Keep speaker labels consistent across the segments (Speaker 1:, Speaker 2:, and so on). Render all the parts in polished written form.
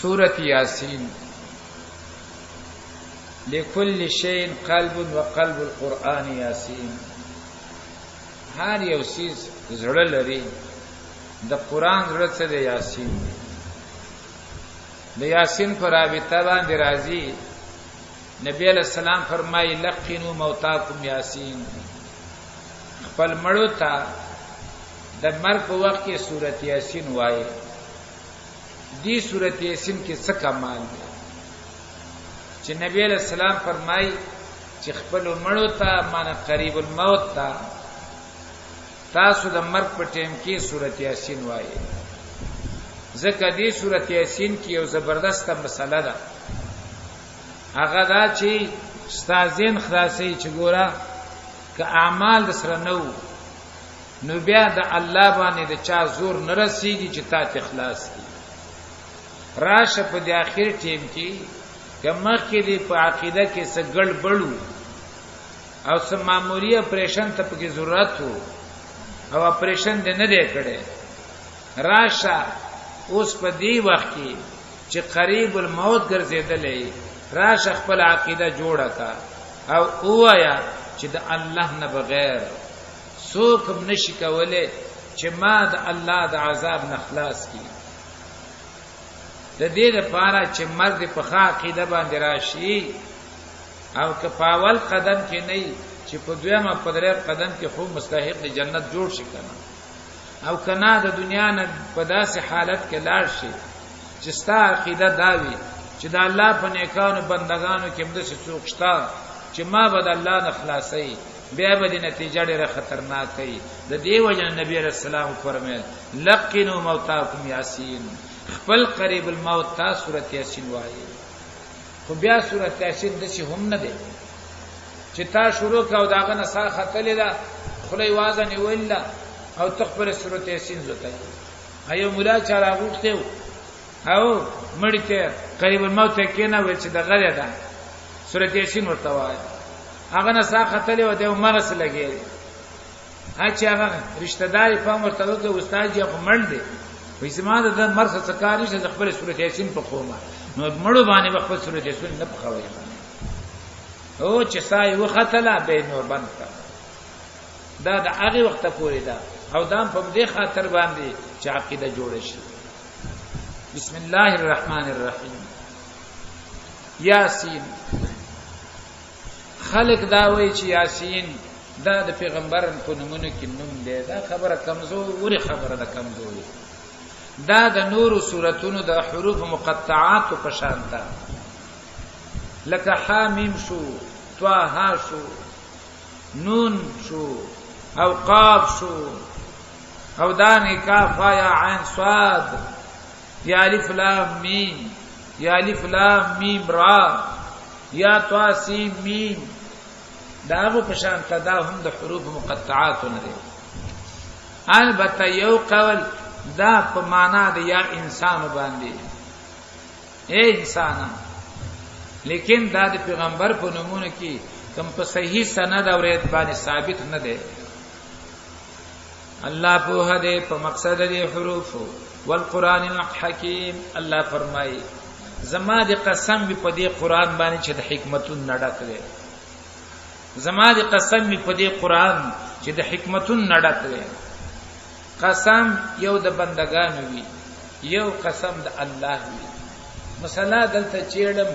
Speaker 1: سورة ياسين. لكل شيء قلب وقلب القرآن ياسين. هر یو سیز زړه لري، د قرآن زړه څه دی؟ یاسین. د یاسین پر رابطه باندې راځي. نبی علیہ السلام فرمایي لقنوا موتاکم یاسین. خپل مړو ته د مرګ په وخت کې سورۃ یاسین وایي. دی سورۃ یاسین کې څه کمال دی چې نبی علیہ السلام فرمایي چې خپل مړو ته معنی قریب الموت ته تاسو د مرګ په ټیم کې سورۃ یاسین وایي. ځکه دې سورۃ یاسین کې یو زبردسته مسله ده. هغه دا چې استازین خلاصي چې ګوره که اعمال د سره نو بیا د الله باندې د چا زور نه رسیږي چې تا ته اخلاص کی. راشه په د اخر ټیم کې که مخکې دې په عقیده کې څه ګډوډ او څه معمولی اپریشن ته پکې ضرورت وو او اپریشن دې نه دی کړی، راشه اوس په دې وخت کې چې قریب الموت ګرځېدلې، راشه خپل عقیده جوړه کا او وایا چې د الله نه بغیر څوک هم نشي کولای چې ما د الله د عذاب نه خلاص کی. د دې لپاره چې مرګ په ښه عقیده باندې راشي او که په اول قدم کې نه چې په دویمه په دریم قدم کې خو مستحق د جنت جوړ شي کنه، او کنا د دنیا نه په داسې حالت کې لاړ شي چې ستا عقیده داوي چې د الله په نیکانو بندگانو کې هم داسې څوک شته چې ما به د الله نه خلاصوي، بیا به د نتیجه ډېره خطرناکه وي. د دې وجه نبی علیہ السلام فرمایل لقنوا موتاکم یاسین. خپل قریب الموت ته سورۃ یاسین وایي. خو بیا سورۃ یاسین داسې هم نه دی چې تا شروع کاو داغه نه ساه ختلې ده خله وازه نیول ده او تخبر سورۃ یاسین زته ایو مولا چا راغوښته او مړی ته قریب الموت کې نه ویل چې د غره ده سورۃ یاسین ورته وایي. هغه نه ساه ختلې و ته مغس لګي. اچھا هغه رشتہ دار په مرته وکړ استاد یې مړ دی وې سماده د مرسه څکاري چې خپل سورۃ یاسین په قومه نو مړو باندې خپل سورۃ یاسین نه پخوي او چې سای وختله به نور بند کا. دا د هغه وخت پورې ده او دام په دې خاطر باندې چې عقیده جوړ شي. بسم الله الرحمن الرحیم. یاسین. خلق دا وایي چې یاسین دا د پیغمبر په نومونو کې نوم دی. دا خبره کمزوري خبره ده، کمزوري. دا د نورو سوراتونو د حروف مقطعات په شان ده، لکه حامیم شو، طه شو، نون شو او قاف شو او دانی کاف یا عین صاد یا الف لام میم یا الف لام میم را یا طا سین میم. داغه په شان دا هم د حروف مقطعات نه دي. البته یو قول دا په معنا د یا انسان باندې اے انسان، لیکن دا د پیغمبر په نومونو کې کوم په صحیح سند او روایت باندې ثابت نه ده. الله په هده په مقصد د حروف والقران الحکیم. الله فرمایي زما د قسم په دې قران باندې چې د حکمتون نډک دی، زما د قسم په دې قران چې د حکمتون نډک دی. قسم یو د بندگانو وی، یو قسم د الله وی. مثلا دلته چیرم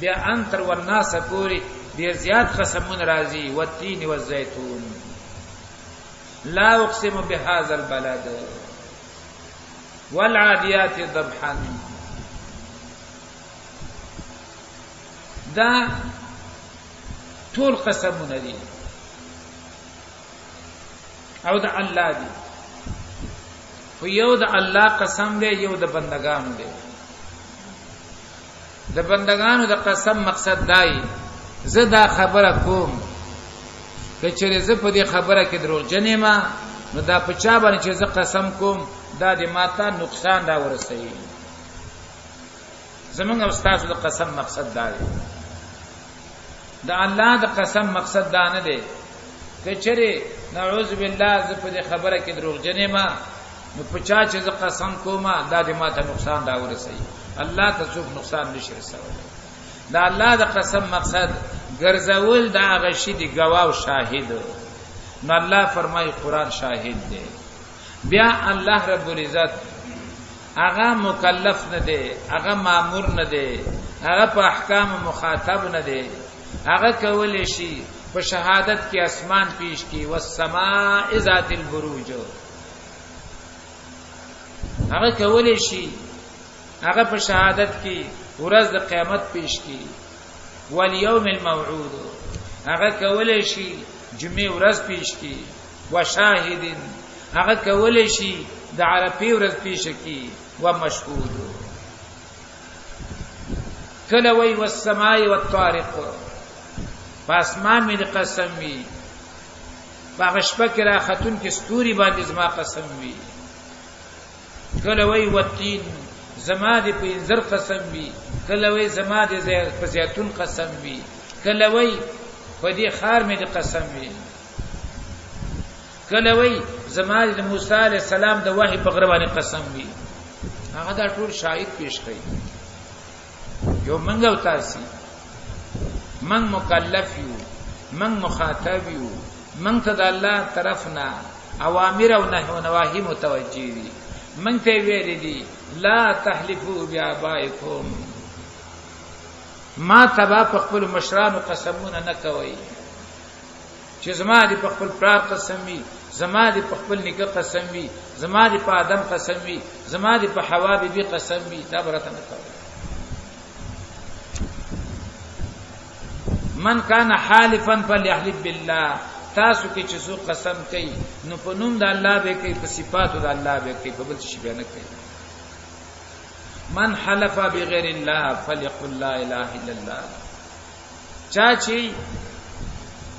Speaker 1: بیا انتر والناس پوری ډیر زیات قسمون راځي. والتین والزیتون لا اقسم بهذا البلد والعادیات ضبحا. دا ټول قسمونه دي او د الله دي. خو یو د الله قسم دی، یو د بندگانو دی. د بندگانو د قسم مقصد دای زه دا خبره کوم که چیرې زه په دې خبره کې دروغجن ما نو دا په چا باندې چې زه قسم کوم دا د ماته نقصان را ورسوي. زمونږ استاد د قسم مقصد دا دی. د الله د قسم مقصد دا نه دی که چیرې نعوذ بالله زه په دې خبره کې دروغجن ما نو پچا چې قسم کوما دا دې ماته نقصان دا ورسي الله ته څوک نقصان نشي رسولای دا الله د قسم مقصد ګرځول دا غشي دی گواه او شاهد نو الله فرمای قران شاهد دی بیا الله رب العزت هغه مکلف نه دی هغه مامور نه دی هغه په احکام مخاطب نه دی هغه کول شي په شهادت کې اسمان پیش کی والسماء ذات البروج هغه کول شي هغه په شهادت کې ورځ د قیامت پیش کی والیوم الموعود هغه کول شي جمعه ورځ پیش کی وشاهد هغه کول شي د عرفه ورځ پیش کی ومشهود کله وی والسماء والطارق پاسمان می قسم وی باغشپه کرا خاتون کې ستوري باندې زما قسم وی کله وی والتین زما دې په انذر قسم وی کله وی زما دې په زیتون قسم وی کله وی په دې خار می قسم وی کله وی زما دې موسی علی السلام د وحی په غربانه قسم وی هغه دا ټول شاهد پیش کړي یو منګو تاسو من مکلف یو من مخاطب یو من ته د الله طرفنا اوامر او نواهی متوجی دي من ته ویل دي لا تحلفوا بآبائکم ما تبا په خپل مشرانو قسمونه نه کوي چې زما دي په خپل پلار قسم وي زما دي په خپل نیکه قسم وي زما دي په آدم قسم وي زما دي په حوا بی قسم وي دا برته نه کوي من کان حالفا فليحلف بالله تاسو کې چې څو قسم کوي نو په نوم د الله به کوي په صفاتو د الله به کوي په بل شي به نه کوي من حلف بغیر الله فليقل لا اله الا الله چا چې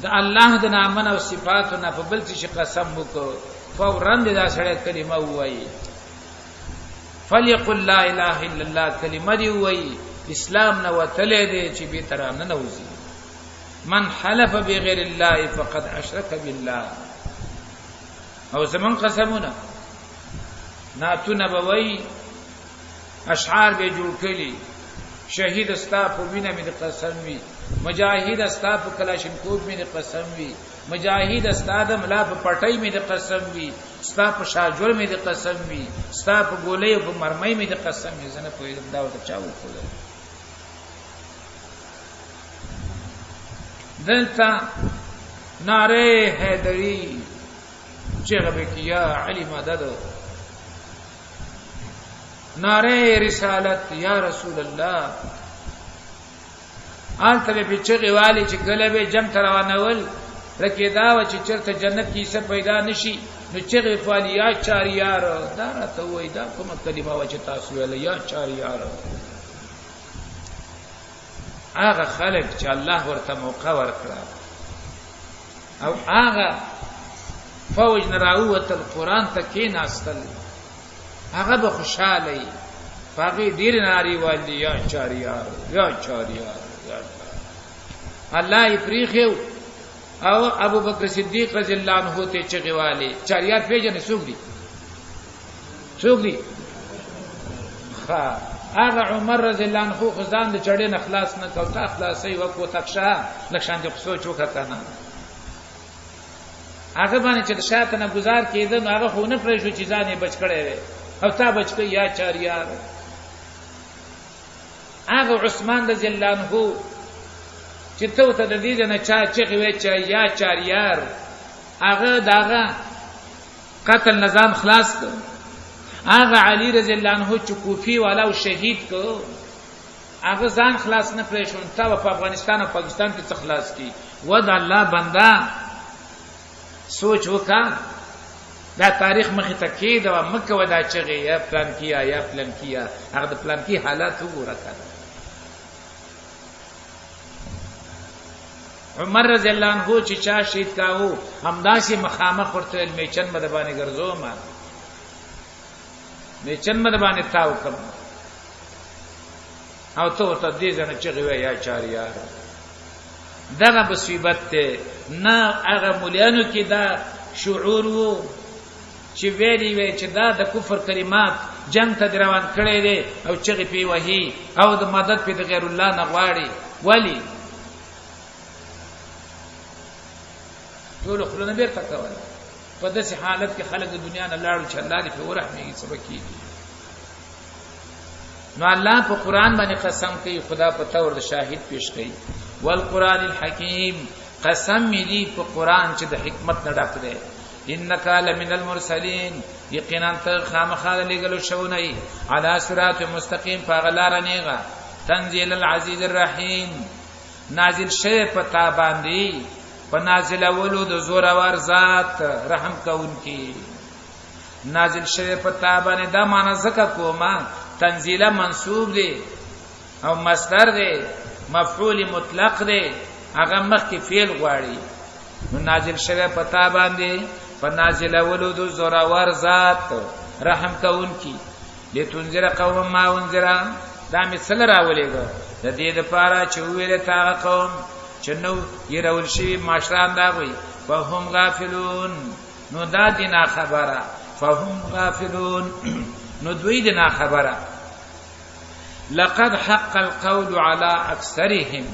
Speaker 1: د الله د نامه او صفاتو نه په بل شي قسم وکړي فورا دا سره کلمه وایي فليقل لا اله الا الله کلمه دی وایي اسلام نه وتلې دي چې به تر نه نوځي من حلف بغیر الله فقد اشرك بالله او زمون قسمونه ناتو نبوي اشعار به جوړ کړي شهید استا په وینه مې قسم وي مجاهد استا په کلاشینکوف مې قسم وي مجاهد استا د ملا په پټۍ مې قسم وي استا په شاجور مې قسم وي استا په ګولې په مرمۍ مې قسم وي زنه په دا وته چاو کوله دلتا نعره حیدری چغه بکیا علی مدد نعره رسالت یا رسول الله آل تبه پیچغه والی چې غلبه جم تروانول رکه دا و چې چرته جنت کې څه پیدا نشي نو چغه فالیا چاریار دا راته وای دا کومه کلمه و چې تاسو ویل یا چاریار هغه خلق چې الله ورته موقع ورکړه او هغه فوج نراوت القرآن ته کې ناستل هغه به خوشاله باقي ډیر ناری والي یا چاریار الله یې پریخو او ابو بکر صدیق رضی الله عنه ته چغواله چاریار پیژنې څوک دي هغه عمر رضی الله عنه خدان د چړې نه خلاص نه کوته خلاصي وکړه تکشه لکشان دې سوچ وکړه نه هغه باندې چې شاته نه گزار کېده نو هغه خو نه پرې شو چې ځانې بچ کړي او تا بچ کړي یا چاریار هغه عثمان رضی الله عنه چې ته د دې نه چا چې وی چې یا چاریار هغه داغه قتل نظام خلاص کړ هغه علی رضی الله عنه چې کوفی والا او شهید کو هغه ځان خلاص نه پرې شو تا په افغانستان او پاکستان کې خلاص کی ود الله بندا سوچ وکا دا تاریخ مخه تکید او مکه ودا چغه یا پلان کیا هغه د پلان کی حالات وګوره کړه عمر رضی الله عنه چې چا شهید کاو همداسي مخامخ ورته میچن مدبانه ګرځو ما میچن مدبانه تاو کوم او ته دې ځنه چغه یا چاریار دغه مصیبت ته نه هغه مليانو کې دا شعور وو چې ویلي وي چې دا د کفر کلمات جنگ ته روان کړي دي او چغې پی وهي او د مدد په غیر الله نه غواړي ولی ټول خلونه بیرته کول په داسې حالت کې خلک د دنیا نه لاړو چې الله دې په ورحمه سبا کیږي نو الله په قران باندې قسم کوي خدا په تور د شاهد پیش کوي والقران الحکیم قسم دی په قران چې د حکمت نه ډک دی انک لمن المرسلین یقینا ته خامخا لګلو شونه علی صراط مستقیم فغلار نیغه تنزيل العزیز الرحیم نازل شوی پتا باندې په نازل اولو د زورور ذات رحم کوونکی نازل شوی پتا باندې دا معنا زکه کوما تنزيل منصوب دی او مصدر دی مفعول مطلق دی هغه مخکې فعل غواړي نو نازل شوی پتا باندې په نازل اولو د زورور ذات رحم کوونکی لتنذر قوم ما انذر دا مثال راولېګو د دې لپاره چې ویل تا قوم چې نو يرول شي ماشران دا وي فهم غافلون نو دا دینا خبره فهم غافلون نو دوی دینا خبره لقد حق القول على اكثرهم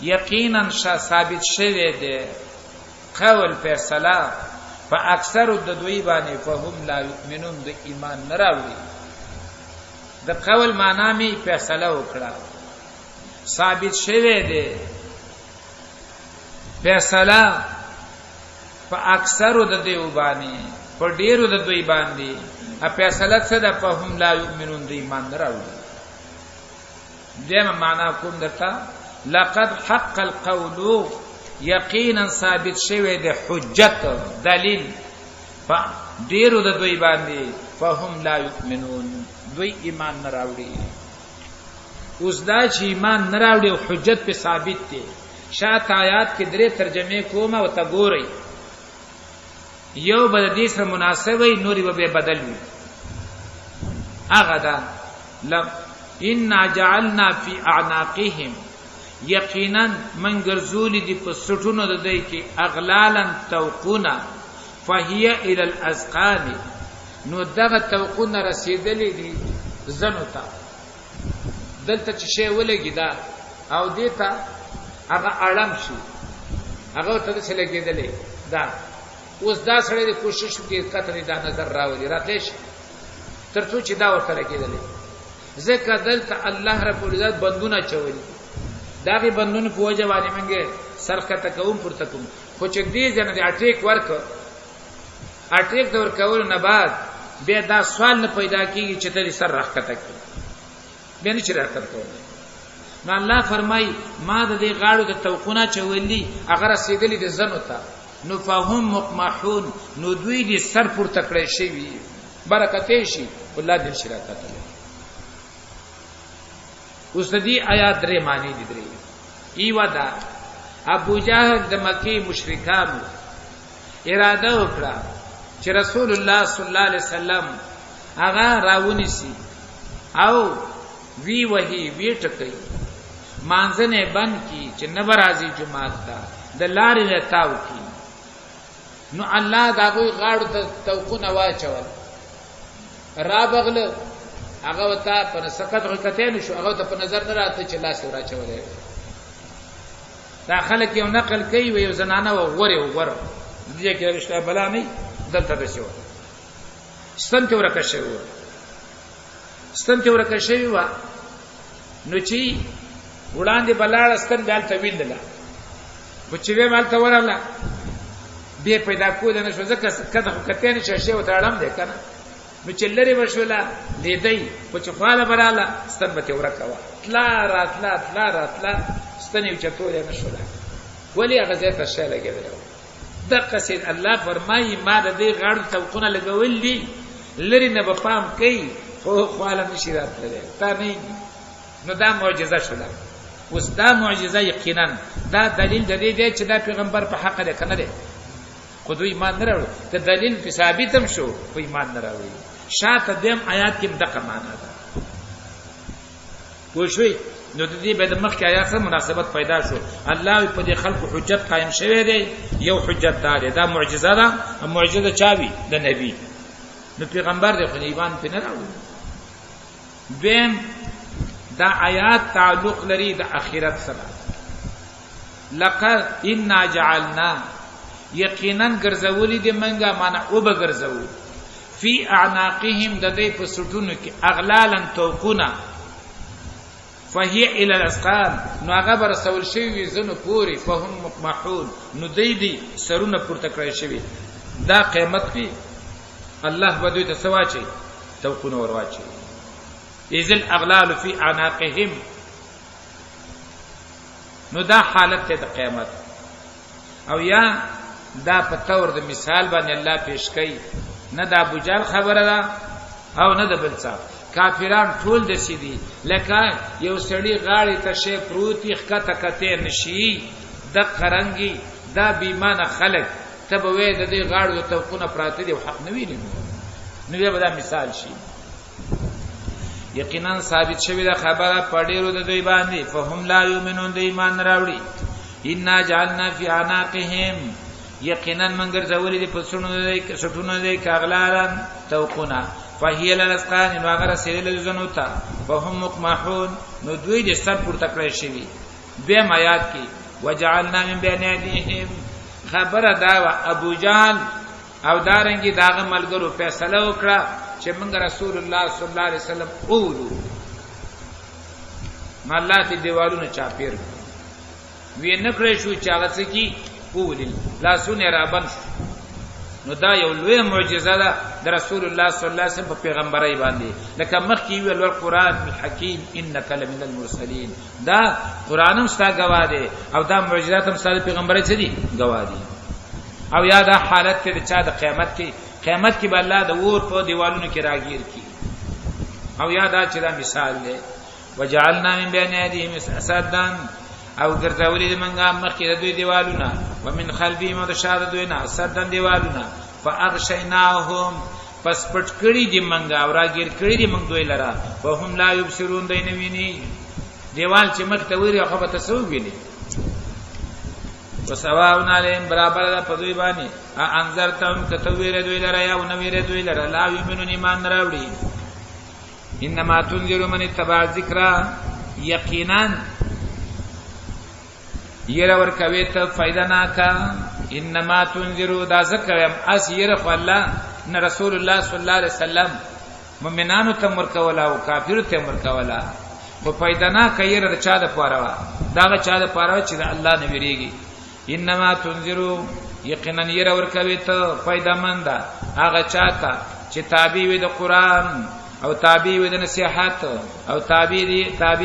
Speaker 1: یقینا ثابت شوه دی قول فیصله فاکثر د دوی باندې فهم لا یؤمنون د ایمان نه راوړي د قول معنا می فیصله وکړه ثابت شوه دی فیصله فاکثر د دوی باندې په ډیرو د دوی باندې ا فیصله څه د فهم لا یؤمنون د ایمان نه راوړي دغه معنا کوم درته لقد حق القول یقینا ثابت شوه د حجت دلیل ډیرو د دوی باندې فهم لا یؤمنون دوی ایمان نه راوړي اوس دا چې ایمان نه راوړي او حجت په ثابت دي شاته آیات کې درې ترجمه کومه او تګوري یو بل دې سره مناسبه نوري به بدل وي هغه دا ان جعلنا فی اعناقهم یقینا من ګرځول دي په سټونو د دوی کې اغلالا توقونا فهي الى الاذقان نو دغه توقونا رسیدلې دي زنو ته دلته چې شی ولګي دا او دیتا هغه اړم شي هغه ته څه لګیدلې دا اوس دا سره د کوشش کې کتري دا نظر راولي راتلې شي ترڅو چې دا ورته لګیدلې ځکه دلته الله رب العزت بندونه چولي داغي بندونه په وجه باندې منګه سرکته کوم پورته کوم خو چې دې جن دې اټیک ورک اټیک دور کول نه بعد به دا سوال نه پیدا کیږي چې ته سر راکته کی به نه چې راکته کوي نو الله فرمای ما د دې غاړو د توقونه چولي اگر رسیدلې د زنو ته نو فهم مقمحون نو دوی دې سر پورته کړی شي برکتې شي الله دې شراکت له اوس دې آیات درې معنی دي درې ایوا دا ابو جهل د مکی مشرکانو اراده وکړه چې رسول الله صلی الله علیه وسلم هغه راونی سي او وی وਹੀ وی ټکې مانځنه بن کی چې نبرازي جمعه تا د لارې رتاو کی نو الله دا کوئی غاړو ته توقونه واچول را بغله هغه وتا په سقط غکته نشو هغه ته په نظر نه راته چې لاس راچولې دا خلک یو نقل کوي یو زنانه وغوره دې کې رښتیا بلا نه دلته دشو ستنته ورکه شوی و نو چې وړاندې بلاړ ستن دالته ویندله په چې به مالته وراله به پیدا کول نه شو ځکه کده کته نه شې او تاړم دې کنه نو چې لري وشولا لیدای په چې خاله براله ستن به ورکوا تلا راتلا ستن یو چتول نه شولا ولی هغه ځای ته شاله کېدل دغه سید الله فرمایي ما د دې غاړو توقونه لګول دي لري نه په پام کوي خو خاله نشي راتله تا نه نو دا معجزه شولا اوس دا معجزه یقینا دا دلیل د دې چې دا پیغمبر په حق ده کنه ده خو دوی ایمان نه راوړي ته دلیل په ثابتم شو په ایمان نه راوړي شاته دیم آیات کې دغه معنا ده پوښوي نو د دې به د مخکې آیات سره مناسبت پیدا شو الله په دې خلکو حجت قائم شوی دی یو حجت دا معجزه ده معجزه چاوي د نبی نو پیغمبر دې خو ایمان په نه راوړي. دیم دا آیات تعلق لري د اخرت سره. لقد انا جعلنا یقینا ګرځولې دې منګه معنا او به ګرځو فی اعناقهم د دې په سټونو کې اغلالا توقنا فهي الى الاذقان نو هغه بر رسول شوی زنه پوری فهم مقمحون نو دې سرونه پورته کړی شوی. دا قیامت کې الله بدوی ته سواچي توقنا ورواچي اذ الاغلال فی اعناقهم. نو دا حالت ته د قیامت. او یا دا په تور د مثال باندې الله پیش کوي، نه دا ابو جهل خبره ده او نه د بل څه. کافران ټول د سیدي لکه یو سړی غاړې ته شی پروتي ښکته کته نشي د قرنګي دا بیمانه خلق ته به وې د دې غاړو توقونه پراته دي او حق نه ویلي نو به دا مثال شي. یقینا ثابت شوی دا خبره پډیرو د دوی باندې فهم لا یؤمنون د ایمان راوړي. ان جعلنا فی اعناقهم یقینا منګر زولې د پسونو د سټونو د کاغلاران توقنا فهي للاسقان نو هغه سیل زنو تا فهم مقمحون نو دوی د سر پورته کړی شوی. دیم آیات کې وجعلنا من بین ایدیهم خبره دا ابو جهل او دارنګي داغه ملګرو فیصله وکړه چې موږ رسول الله صلی الله علیه وسلم اولو مالات دیوالونه چاپیر وی نه کړی شو چې هغه څه کی اولل لاسونه را بند. نو دا یو لوی معجزه ده د رسول الله صلی الله علیه وسلم په پیغمبري باندې. لکه مخکې ویل القرآن الحکیم انک لمن المرسلین، دا قرآن هم ستا گواه دی او دا معجزات هم ستا پیغمبري څه دي گواه دي. او یا دا حالت ته د چا د قیامت کې به الله د اور په دیوالونو کې راګیر کی. او یا دا چې دا مثال دی وجعلنا من بین ایدیهم سدا او ګرځولې د منګه مخکې د دوی دیوالونه ومن خلفهم د شاده دوی نه سدا دیوالونه فاغشیناهم پس پټ کړي دی منګه او راګیر کړي دی منګ دوی لرا وهم لا یبصرون دین ویني دیوال چې مخ ته وری خو به تاسو ویني. وسواون علیهم برابر ده په دوی باندې انذرتهم کتویر دوی لرا یا نویر دوی لرا لا یمنون ایمان راوړي. انما تنذر من اتبع الذکر یقینا یره ور کوي ته فائدہ نه کا. انما تنذر دا ذکر اس یره الله نه رسول الله صلی الله علیه وسلم مؤمنانو ته مرکولا او کافر ته مرکولا خو فائدہ نه کوي د چا د پاره دا چا د پاره چې الله نه ویریږي. انما تنذر یقینا یره ور کوي ته فائدہ مند هغه چاته چې تابع وي د قران او تابع وي د نصيحت او تابع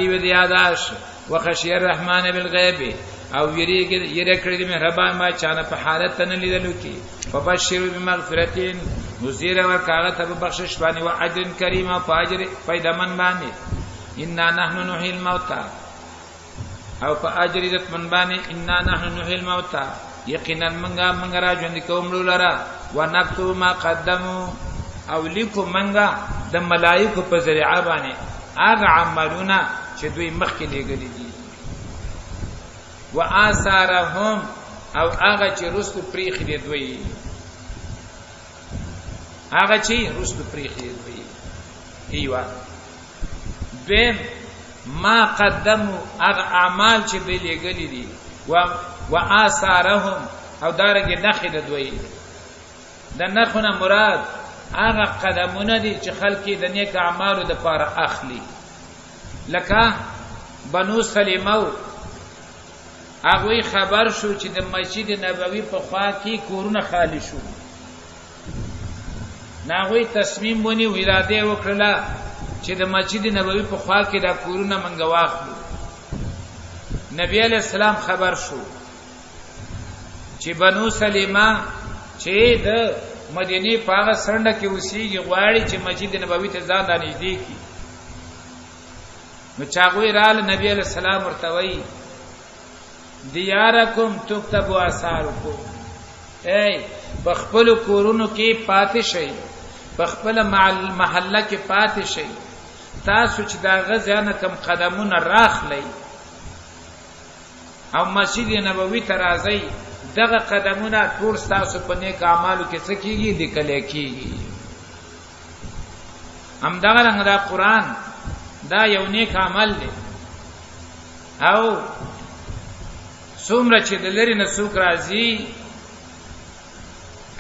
Speaker 1: وي د یاداش وخشی الرحمن بالغیب او یره کړی د مهربان ما چانه په حالت نه لیدلو کې فبشر بمغفرتین مزیر ور کاغه ته بخشش باندې او اجر کریم او فاجر فیدمن باندې. ان نحن نحيي الموتى او فاجر عزت من باندې ان نحن نحيي الموتى یقینا منګه را ژوند کوم لرا ونكتب ما قدموا او لیکو منګه د ملائکه په ذریعہ باندې هغه عملونه چې دوی مخکې لګلې دي واثارهم او هغه چې رستو پریخ دي دوی هغه چې رستو پریخ دي دوی ایوا دیم ما قدموا هغه اعمال چې دوی لګلې دي واثارهم او دارنګ نخې د دوی د نخونه مراد هغه قدمونه دي چې خلک د نیک اعمالو د پاره اخلي. لکه بنو سلیمو هغه خبر شو چې د مسجد نبوي په خوا کې کورونه خالی شو، ناغوی تصمیم ونی اراده وکړه چې د مسجد نبوي په خوا کې دا کورونه منګ واخلو. نبی علیہ السلام خبر شو چې بنو سلیمه چې د مدینه پاغه سرنده کې وسیږي غواړي چې مسجد نبوي ته ځان د نږدې کی. نو چاغوی رال نبی علیہ السلام ورتوي دیارکم تكتب آثارکم، ای بخپل کورونو کې پاتې شي، بخپل محله کې پاتې شي، تاسو چې دا غزانه کم قدمونه راخلی او مسجد نبوي ته راځي دغه قدمونه ټول تاسو په نیک اعمالو کې څه کیږي لیکل کیږي. هم دغه رنګ دا قران دا یو نیک عمل دی او څومره چې د لری نه څوک راځي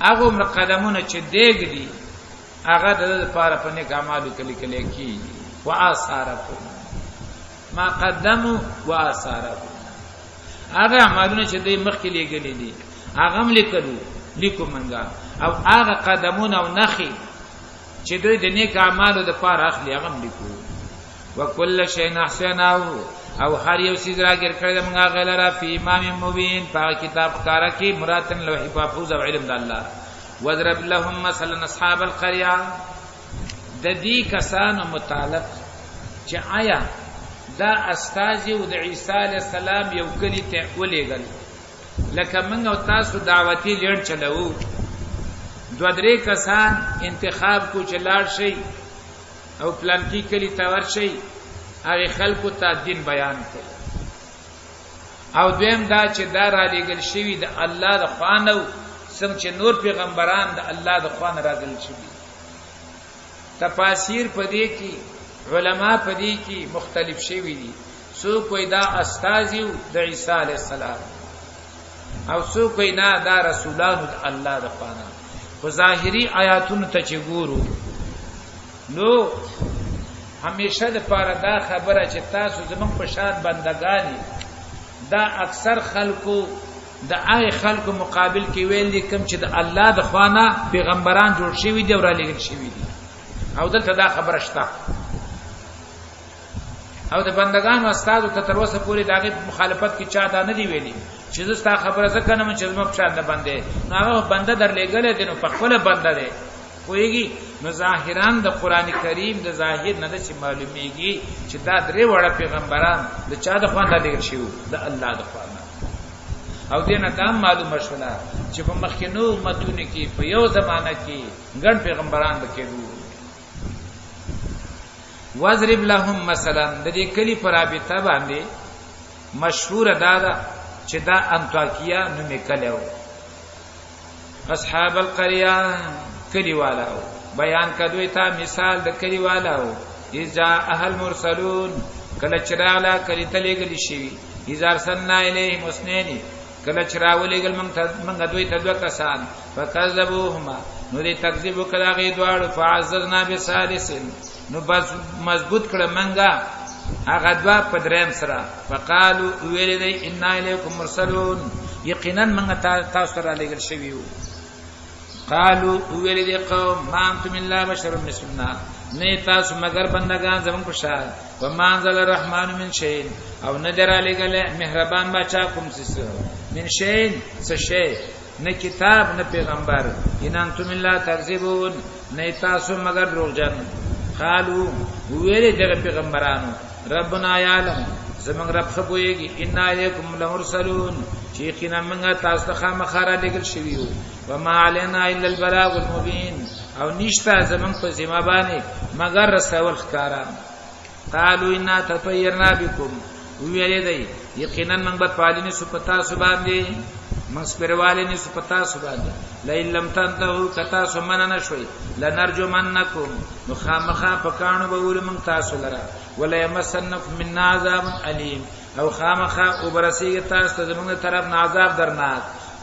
Speaker 1: هغه مر قدمونه چې دیګ دي هغه د لپاره په نیک اعمالو کې لیکل کیږي واثارکم ما قدموا واثارکم هغه اعمالونه چې دوی مخکې لګلې دي هغه هم لیکو منګه او هغه قدمونه او نخي چې دوی د نیک اعمالو د لپاره اخلي هغه هم لیکو وکل شیء احسناه او هر یو چیز راګر کړل موږ غلره په امام مبین په کتاب کارا کې مراتن لوح محفوظ او علم د الله وضرب لهم مثلا اصحاب القريه د دې کسانو متعلق چې آیا دا استاذ او د عیسی علی السلام یو کلی ته ولېګل لکه موږ او تاسو دعوتی لړ چلو دوه درې کسان انتخاب کو چلاړ شي او پلان کې کلی ته ورشي هغه خلکو ته دین بیان کړي او دویم دا چې دا را لېګل شوی د الله د خوانو څنګه چې نور پیغمبران د الله د خوان راغل شوی تفاسیر پدې کې علما پدې کې مختلف شوی دي سو کوئی دا استازیو د عیسی علی السلام او سو کوئی نه دا رسولان د الله د خوانه په ظاهري آیاتونو ته چې ګورو نو همیشه د پاره دا خبره چې تاسو زمون په شان بندگانی دا اکثر خلکو د هغه خلکو مقابل کې ویل دي کوم چې د الله د خوانه پیغمبران جوړ شوی دي او را لېږل شوی دي او دلته دا خبره شته او د بندگانو استادو ته تر اوسه پوری دغه مخالفت کې چا دا نه دی ویلي چې زستا خبره ځکه نه چې زموږ په شان نه باندې نو هغه بنده در لېږل دي نو په خپل بنده دی کویږي نو ظاهران د قران کریم د ظاهر نه د معلومیږي چې دا درې وړه پیغمبران د چا د خوان لګل شي د الله د خوان او دینه دا معلومه شولا چې په مخکینو امتونو کې په یو زمانہ کې ګڼ پیغمبران وکړو وضرب لهم مثلا د دې کلی پر رابطه باندې مشهور دا چې دا انطاکیه نومې کلیو اصحاب القريه کلی والاو بیان کدوې ته مثال د کلی والاو اذا اهل مرسلون کله چراغلا کلی تلګلی شي اذا ارسلنا الیهم مسنین کله چراولېګل موږ دوی ته دوه کسان فکذبوهما نو دې تکذیب وکړه غي دواړو فعززنا بثالث نو بس مضبوط کړه منګه هغه دوا په دریم سره فقالو ویل دی ان الیکم مرسلون یقینا موږ تاسو سره لګل شویو قالو ویل دی قوم ما انتم الا بشر مثلنا نه تاسو مگر بندگان زمون په شان و ما انزل الرحمن من شيء او نظر لګل مهربان بچا کوم څه من شيء څه شي نه کتاب نه پیغمبر ان انتم الا تکذبون نه تاسو مگر دروغجن قالو ویل دغه پیغمبرانو ربنا یعلم زمون رب خبويږي ان الیکم لمرسلون چې یقینا موږ تاسو ته خامخاره لګل شویو و ما علينا الا البلاغ المبين او نشتا زمون په ذمہ باندې مگر رسول ښکارا قالو ان تطيرنا بكم ویل دی یقینا موږ په پالینې سو پتا سو باندې مسپروالینې سو پتا سو باندې لئن لم تنتهوا کتا سو من نشوي لنرجمنکم نو خامخا پکانو به ول موږ تاسو لرا ولا يمسنکم من عذاب الیم او خامخا وبرسیږي تاسو ته زموږ طرف نه عذاب درناک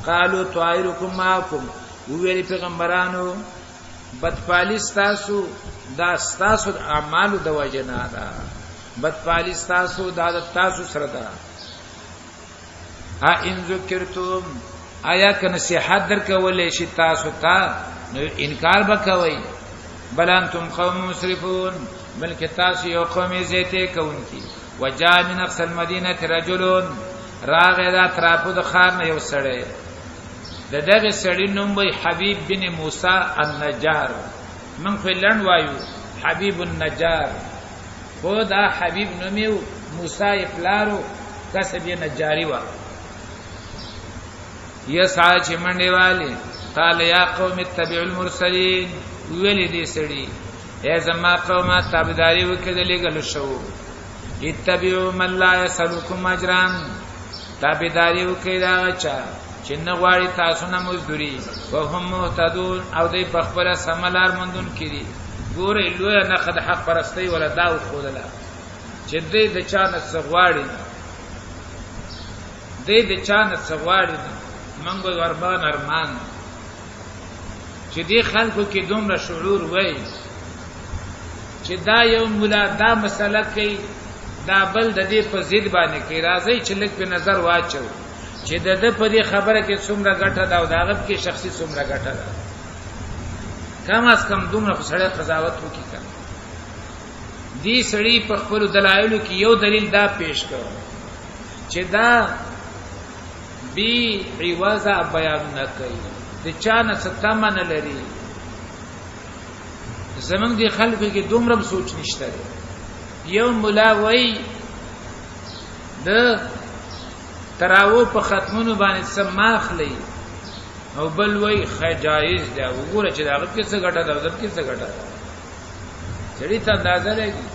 Speaker 1: قالو طائرکم معکم ویل پیغمبرانو بدپالیس تاسو دا تاسو اعمالو د وجنا دا بدپالیس تاسو دا تاسو سره دا ان ذکرتم آیا که نصیحت درکولې شي تاسو ته نو انکار وکوي بل انتم قوم مسرفون بلکې تاسو یو قوم زیته کوونکی وجاء من اقصى المدينه رجل راغ دا ترافو د خار نه یو سړی دغه سړی نوم وي حبیب بن موسی النجار من فلن وایو حبیب النجار خو دا حبیب نومیو موسی پلارو کسب یې نجاری وا یسعى چې منډه والے قال یا قوم اتبعوا المرسلین ویل دي سړي ای زما قومه تابعداري وکړه لګل شو اتبعوا من لا يسلكم اجرا تابعداري وکړه دا چا چې نه غواړي تاسو نه مزدوري او هم مهتدون او دې په خپل سملار مندون کړي ګوره لوی نه خد حق پرستی ولا دا خودلا چې دې د چانه سغواړي دې د چانه سغواړي منګو وربان ارمان چې دې خلکو کې دومره شعور وای چې دا یو مولا دا مسله کوي دا بل د دې په ضد باندې کوي راځي چې لږ په نظر واچو چې د په دې خبره کې څومره ګټه ده او داغت کې شخصي څومره ګټه ده کم از کم دومره سړی قضاوت وکړي دې سړی په خپل دلایلو کې یو دلیل دا پیش کړ چې دا بی عوضه بیان نه کوي د چانه ستامه نه لري زمونږ دي خلکو کې دومره سوچ نشته یو مولا وای د تراو په ختمونو باندې سماخلی او بل وای خجایز دی وګوره چې داغه کې څه ګټه ده او ځکه څه ګټه ده چړي ته اندازه لګي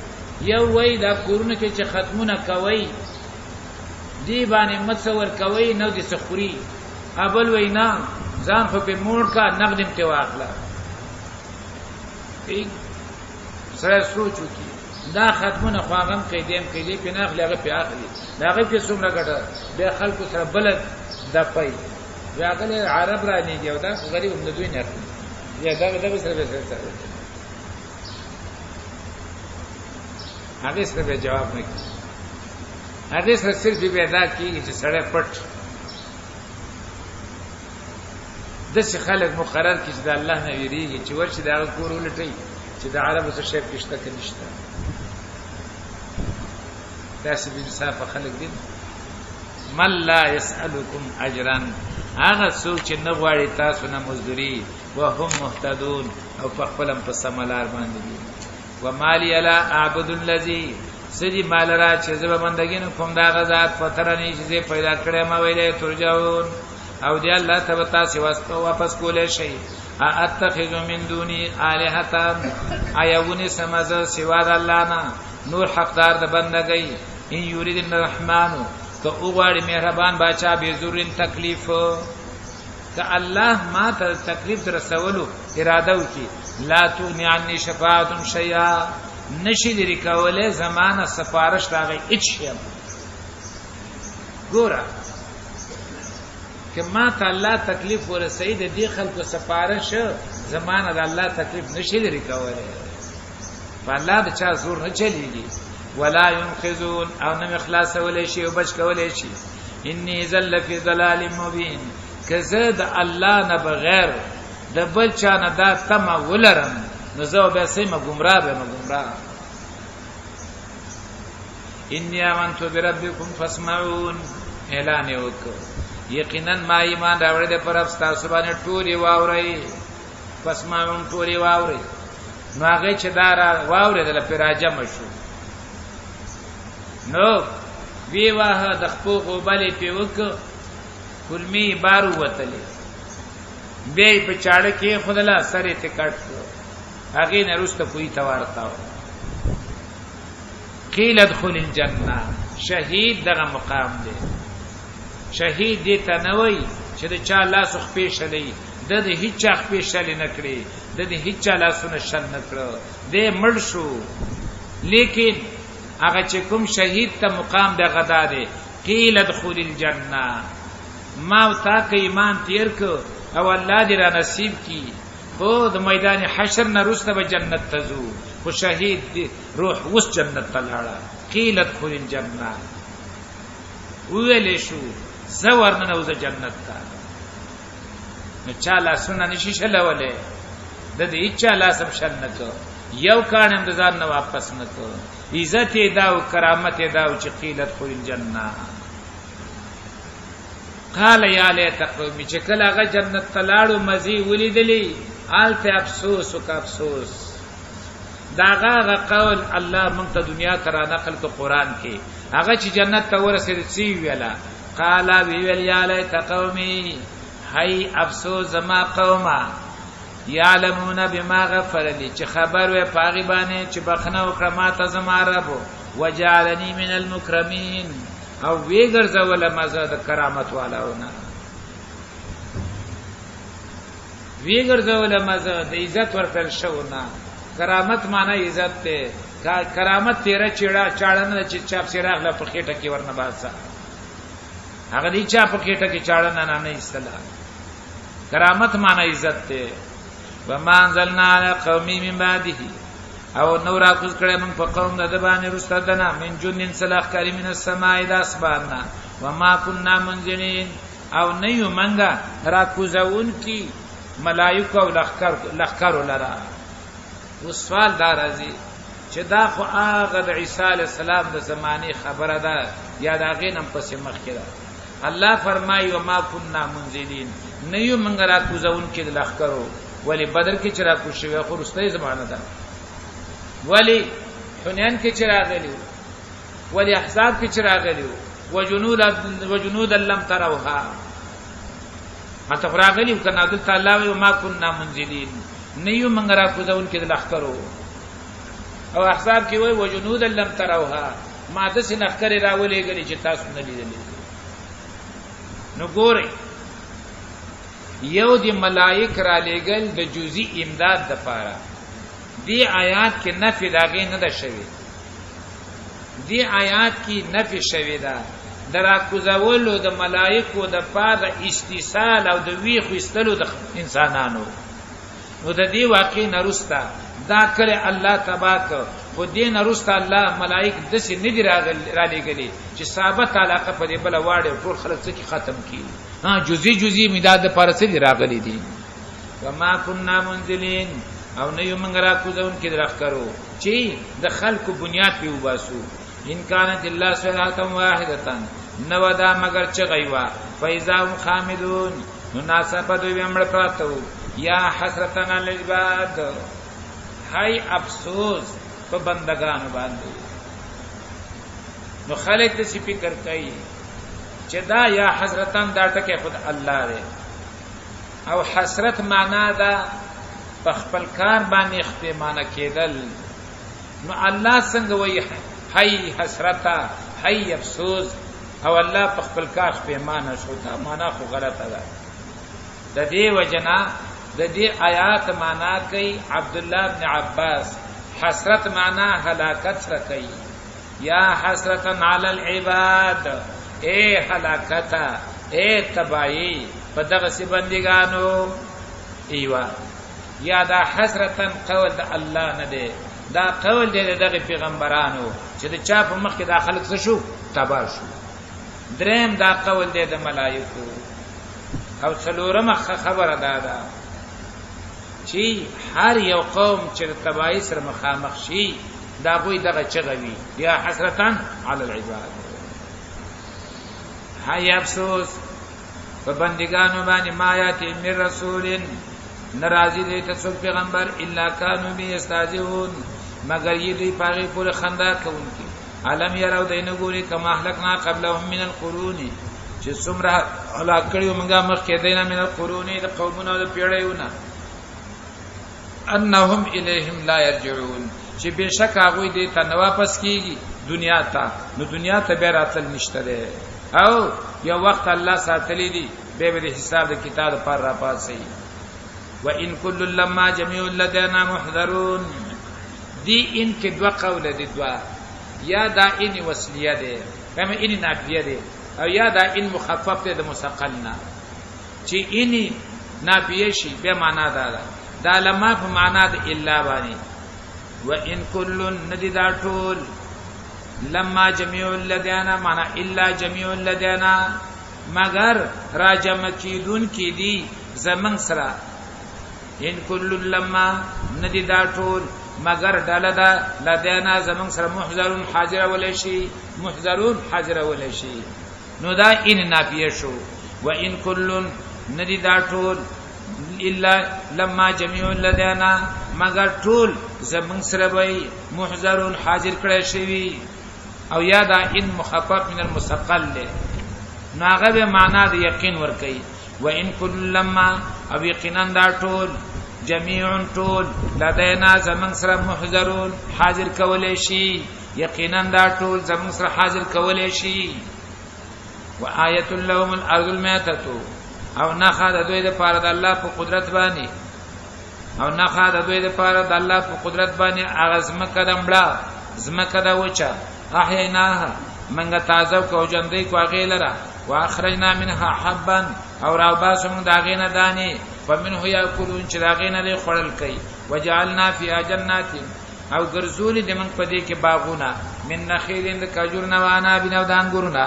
Speaker 1: یو وای دا کورونه کې چې ختمونه کوي دی باندې متصور کوي نو د سخوري ابل وای نه ځان خو په موړ کا نقدم ته واخلا ای سره سوچو کی دا ختمونه خواغم کې دیم کې دی په ناخ لغه په اخلي داغه کې څومره ګټه به خلکو سره بلد د پي راغله عرب را نه دی او دا غریب هم دوی نه یا دا سره هغه سره جواب نه کوي هغه سره صرف به ادا کیږي چې سړی پټ د څه خلک مقرر کړي چې د الله نه ویریږي چې ورشي دا کور ولټي چې د عربو څخه شی پښته کې نشته داسې به انصاف خلک دي من لا يسألكم اجرا هغه څوک چې نه غواړي تاسو نه مزدوري وهم مهتدون او په خپلم په سملار باندې دي ومالي لا اعبد الذي سدي مال را چې زب بندګینو کوم دا غزاد پترنی چې پیدا کړې ما ویلې ترجاون او دی الله تبارک واسطه واپس کولې شي اتخذ من دوني الهه ايوني سمز سوا د الله نه نور حقدار د بندګي ان يريد الرحمن که اوغاړي مهربان بچا به زورین تکلیف که الله ما ته تکلیف رسولو اراده وکي لا تغني عني شفاعه شيئا نشي لري کوله زمانه سفارش راغی اچ ګورا که ما ته الله تکلیف ورسید دي خلکو سفارش زمانه د الله تکلیف نشي لري کوله فالله د چا زور نه چلیږي ولا ينقذون او نم اخلاص ولې شي او بچ کولې شي اني ذل في ضلال مبين کزد الله نه بغیر د بل چا نه دا تم ولرم نو زه به سم گمراه به گمراه اني امنت بربكم فاسمعون اعلان وکړه یقینا ما ایمان راوړی د پر تاسو باندې ټولي واوري فاسمعون ټولي واوري نو هغه چې دارا واوري د لپراجم شو نو وی واه د خپل بلې په وک کلمی بارو وتلې به په چاړه کې خدلا سره ته کټ هغه نه رسته کوئی توارتاو قیل ادخل الجنه شهید دغه مقام دی شهید دې ته نه وای چې د چا لاس خو پیښلې د هیڅ چا پیښلې نه کړې د هیڅ چا لاسونه شل نه کړو دې مړ شو لیکن هغه چې کوم شهید ته مقام د غدا دی قیل ادخل الجنه ما تا کې ایمان تیر کو او الله دې را نصیب کی خو د میدان حشر نه رسته به جنت ته ځو خو شهید دی روح وس جنت ته لاړه قیل ادخل الجنه ویلې شو زور نه نوځه جنت ته نو چا لاسونه نشي شلولې د دې چا لاسم شل نه کو یو کانم د ځان نه واپس نه کو عزت دا او کرامت دا او چې قیل ادخل الجنه قال یا لیت قومی چې کله هغه جنت تلاړو مزي ولیدلی آلته افسوس وک افسوس داغه قول الله مونږ ته دنیا ترا نقل کو قران کې هغه چې جنت ته ورسېد سی ویلا قال ویل یا لیت قومی هی افسوس زما قومه یعلمون بما غفر لي چې خبر وي پاغي باندې چې بخنه وکړه ما ته زما رب وجعلني من المكرمين او ویګرځول مزه د کرامت والاونه ویګرځول مزه د عزت ورکړل شو نه کرامت معنی عزت ته کرامت تیرا چیړه چاړنه چې چاپ سیراغ لا په خېټه کې ورنه باسا هغه دې چا په خېټه کې چاړنه نه ایستلا کرامت معنی عزت ته وما انزلنا على قوم من بعده او نور اخذ کړه موږ په قوم د باندې رستدنا من جنن سلاخ کریم من السماء داسبانا وما كنا منزلين او نه یو منګه را کوزون کی ملائکه او لخر لرا وسوال دار ازي چې دا خو هغه د عیسی علی السلام د زمانه خبره ده یا دا غینم پس مخ کړه الله فرمایي وما كنا منزلين نه یو منګه را کوزون کی د لخرو ولی بدر کې چر کو شوی خو رسته زمانه ده ولی حنین کې چراغلی ولی احزاب کې چراغلی وجنود لم تروها مته فراغلی کنا دل تعالی و ما كنا منزلين نیو منګرا کو ځون کې د لخرو او احزاب کې وای وجنود لم تروها ما د سین لخر راولې غلي چې تاسو نه لیدلې نو ګوري یو دی ملائک را لګل د جزئی امداد د پاره دی آیات کې نفي داغې نه ده شوی دی آیات کې نفي شوی ده درا کوزولو د ملائکو د پاره استیصال او د ویخو استلو د انسانانو نو د دې واقع نرستا دا کله الله تبارک خو دې نرستا الله ملائک د سې ندی را لګلي چې ثابت علاقه په دې بل واړې ټول خلک څخه ختم کی ها جزئی امداد د پاره سې راغلي دي وما كنا منزلين او نه یو منګ را کوزون کې درخ کرو چې د خلکو بنیاد په وباسو ان کانت الله صلاتا واحده نو دا مگر چغیوا فایزا خامدون نو ناسبه دوی امر پراتو یا حسرتنا للعباد هاي افسوس په بندگانو باندې نو خلک دې فکر کوي چې دا یا حسرتن دا ټکه خود الله دی او حسرت معنا دا په خپل کار باندې اختمانه کېدل نو الله څنګه وایي هاي حسرتا هاي افسوس او الله په خپل کار پیمانه شو دا معنا خو غلطه ده د دې وجنا د دې آیات معنا کوي عبد الله ابن عباس حسرت معنا هلاکت سره کوي یا حسرتن علی العباد اے هلاکت اے تباہی په دغه سي بندګانو ایوا یا دا حسرتن قول د الله نه دی دا قول دی دغه پیغمبرانو چې د چا په مخ کې داخله څه شو تبا شو دریم دا قول دی د ملائکو او څلورم خبره ده چې هر یو قوم چې تبعی سره مخامخ شي دا غوي دغه چغوي یا حسرتن علی العباد هاي افسوس په بندگانو باندې ما یاتی من رسول ناراضی دی ته څوک پیغمبر الا کانوا بی استهزئون مگر یی دی پاغي پور خندا کوونکی علم یراو دینه ګوري کما اهلکنا قبلهم من القرون چې څومره هلاک کړیو موږ مخکې دینه من القرون د قومونو د پیړیونه انهم الیهم لا یرجعون چې بشک هغه دې ته واپس کیږي دنیا ته نو دنیا ته به راتل نشته ده او یو وخت الله ساتلی دی به به حساب د کتاب پر را پاسي وان كل لما جميع لدينا محضرون دی ان کې دوا قول دي دوا یا دا ان وصلیه ده کما ان نافیه ده او یا دا ان مخفف ده مثقلنا چې ان نافیه شي به معنا ده دا لما په معنا د الا باندې وان كل ندی دا ټول لما جميع لدينا معنا الا جميع لدينا مگر راجم کیدون کی دی زمن سرا ان كل لما ندی دا ټول مگر دلدا لدينا زمن سرا محذرون حاضر ولشي محذرون حاضر ولشي نو دا ان نافیه شو وان كل ندی دا ټول الا لما جميع لدينا مگر ټول زمن سره وي محذرون حاضر کړی شوی او یا دا ان مخفف من المثقل ناغه به معنا د یقین ور کوي وان كل لما او یقینا دا ټول جميع ټول لدينا زمن سره محذرون حاضر کولای شي یقینا دا ټول زمن سره حاضر کولای شي وآیت لهم الارض المیتة او نخا د دوی د پاره د الله په قدرت باندې او نه خا د دوی د پاره د الله په قدرت باندې اغزم کدمړه زمکه دا وچا احینا منګه تازه کو جندې کو غیلرا واخرجنا منها حبا او راوباسم دا غینه دانی فمنه یاکلون چې دا غینه له خړل کوي وجعلنا فی جنات او ګرځول د من په دې کې باغونه من نخیل د کجور نه وانا بنو دانګورنا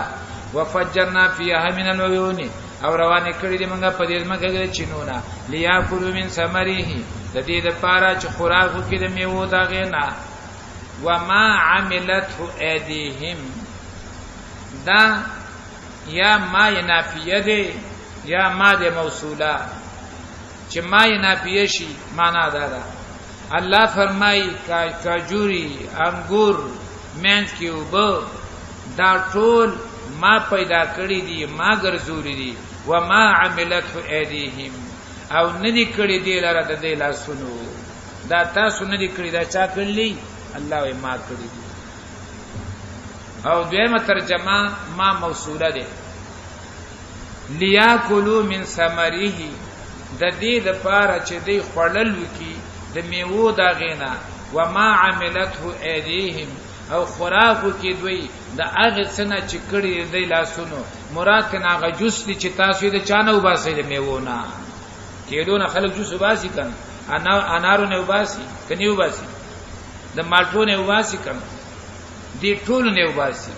Speaker 1: وفجرنا فیها من العيون او روانه کړی د منګه په دې مګه چینونه لیاکلوا من ثمره د دې د پاره چې خوراک وکړي د میوه دا غینه وما عملته ايديهم دا یا ما ینافیه دی یا ما د موصوله چې ما ینافیه شي معنا دا ده الله فرمای کجوري انګور مینس کې وب دا ټول ما پیدا کړی دي ما ګرځولې دي وما عملته ايديهم او ندی کړی دی لاره د دې لاسونو دا تاسو ندی کړی دا چا کړلی الله یې ما کړی دي او دیمه ترجمه ما موصوله ده لیاکلوا من ثمره د دې د پاره چې دی خړل وکي د میوه دا غینا وما عملته ايديهم او خوراکو کې دوی د هغه څنګه چې کړی دی لاسونو مراد کنه هغه جوس دي چې تاسو د چانه وباسي د میوه نه کېدونه خلک جوس وباسي کنه انارو نه وباسي کني وباسي د مالټو نه وباسي کنه دی ټول نه وباسي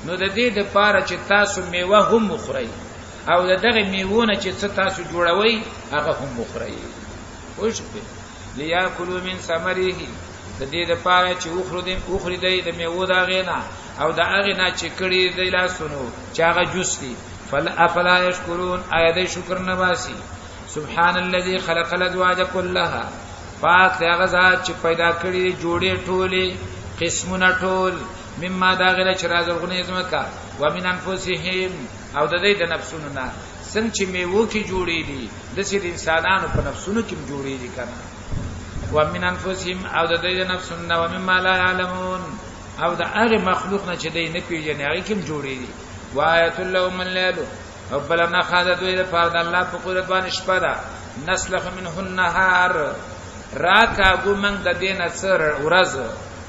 Speaker 1: نو د دې د پاره چې تاسو میوه هم مخوري او دغه میوونه چې تاسو جوړوي هغه هم مخوري وښه لیاکلوا من ثمره د دې د پاره چې اوخري دی د میوه دا غینا او دا هغه نه چې کړي دی لاسونو چې هغه جوس دي فلا یشکرون ایت شکر نواسي سبحان الذي خلق الازواج كلها پاک هغه ذات چې پیدا کړی جوړې ټولې قسمونه ټول مما دا غره چې راځغونه زمکا ومن انفسهم او د دې د نفسونو نه څنګه چې میوه کې جوړې دي د سې انسانانو په نفسونو کې جوړې دي کنه ومن انفسهم او د دې د نفسونو نه ومما لا يعلمون او د هغه مخلوق نه چې دې نه پیژنې هغه کې جوړې دي وآیت لهم الليل او بلنا خاذ دوی د فرض الله په قدرت باندې شپه ده نسلخ منه النهار راکا ګمن د دین اثر ورځ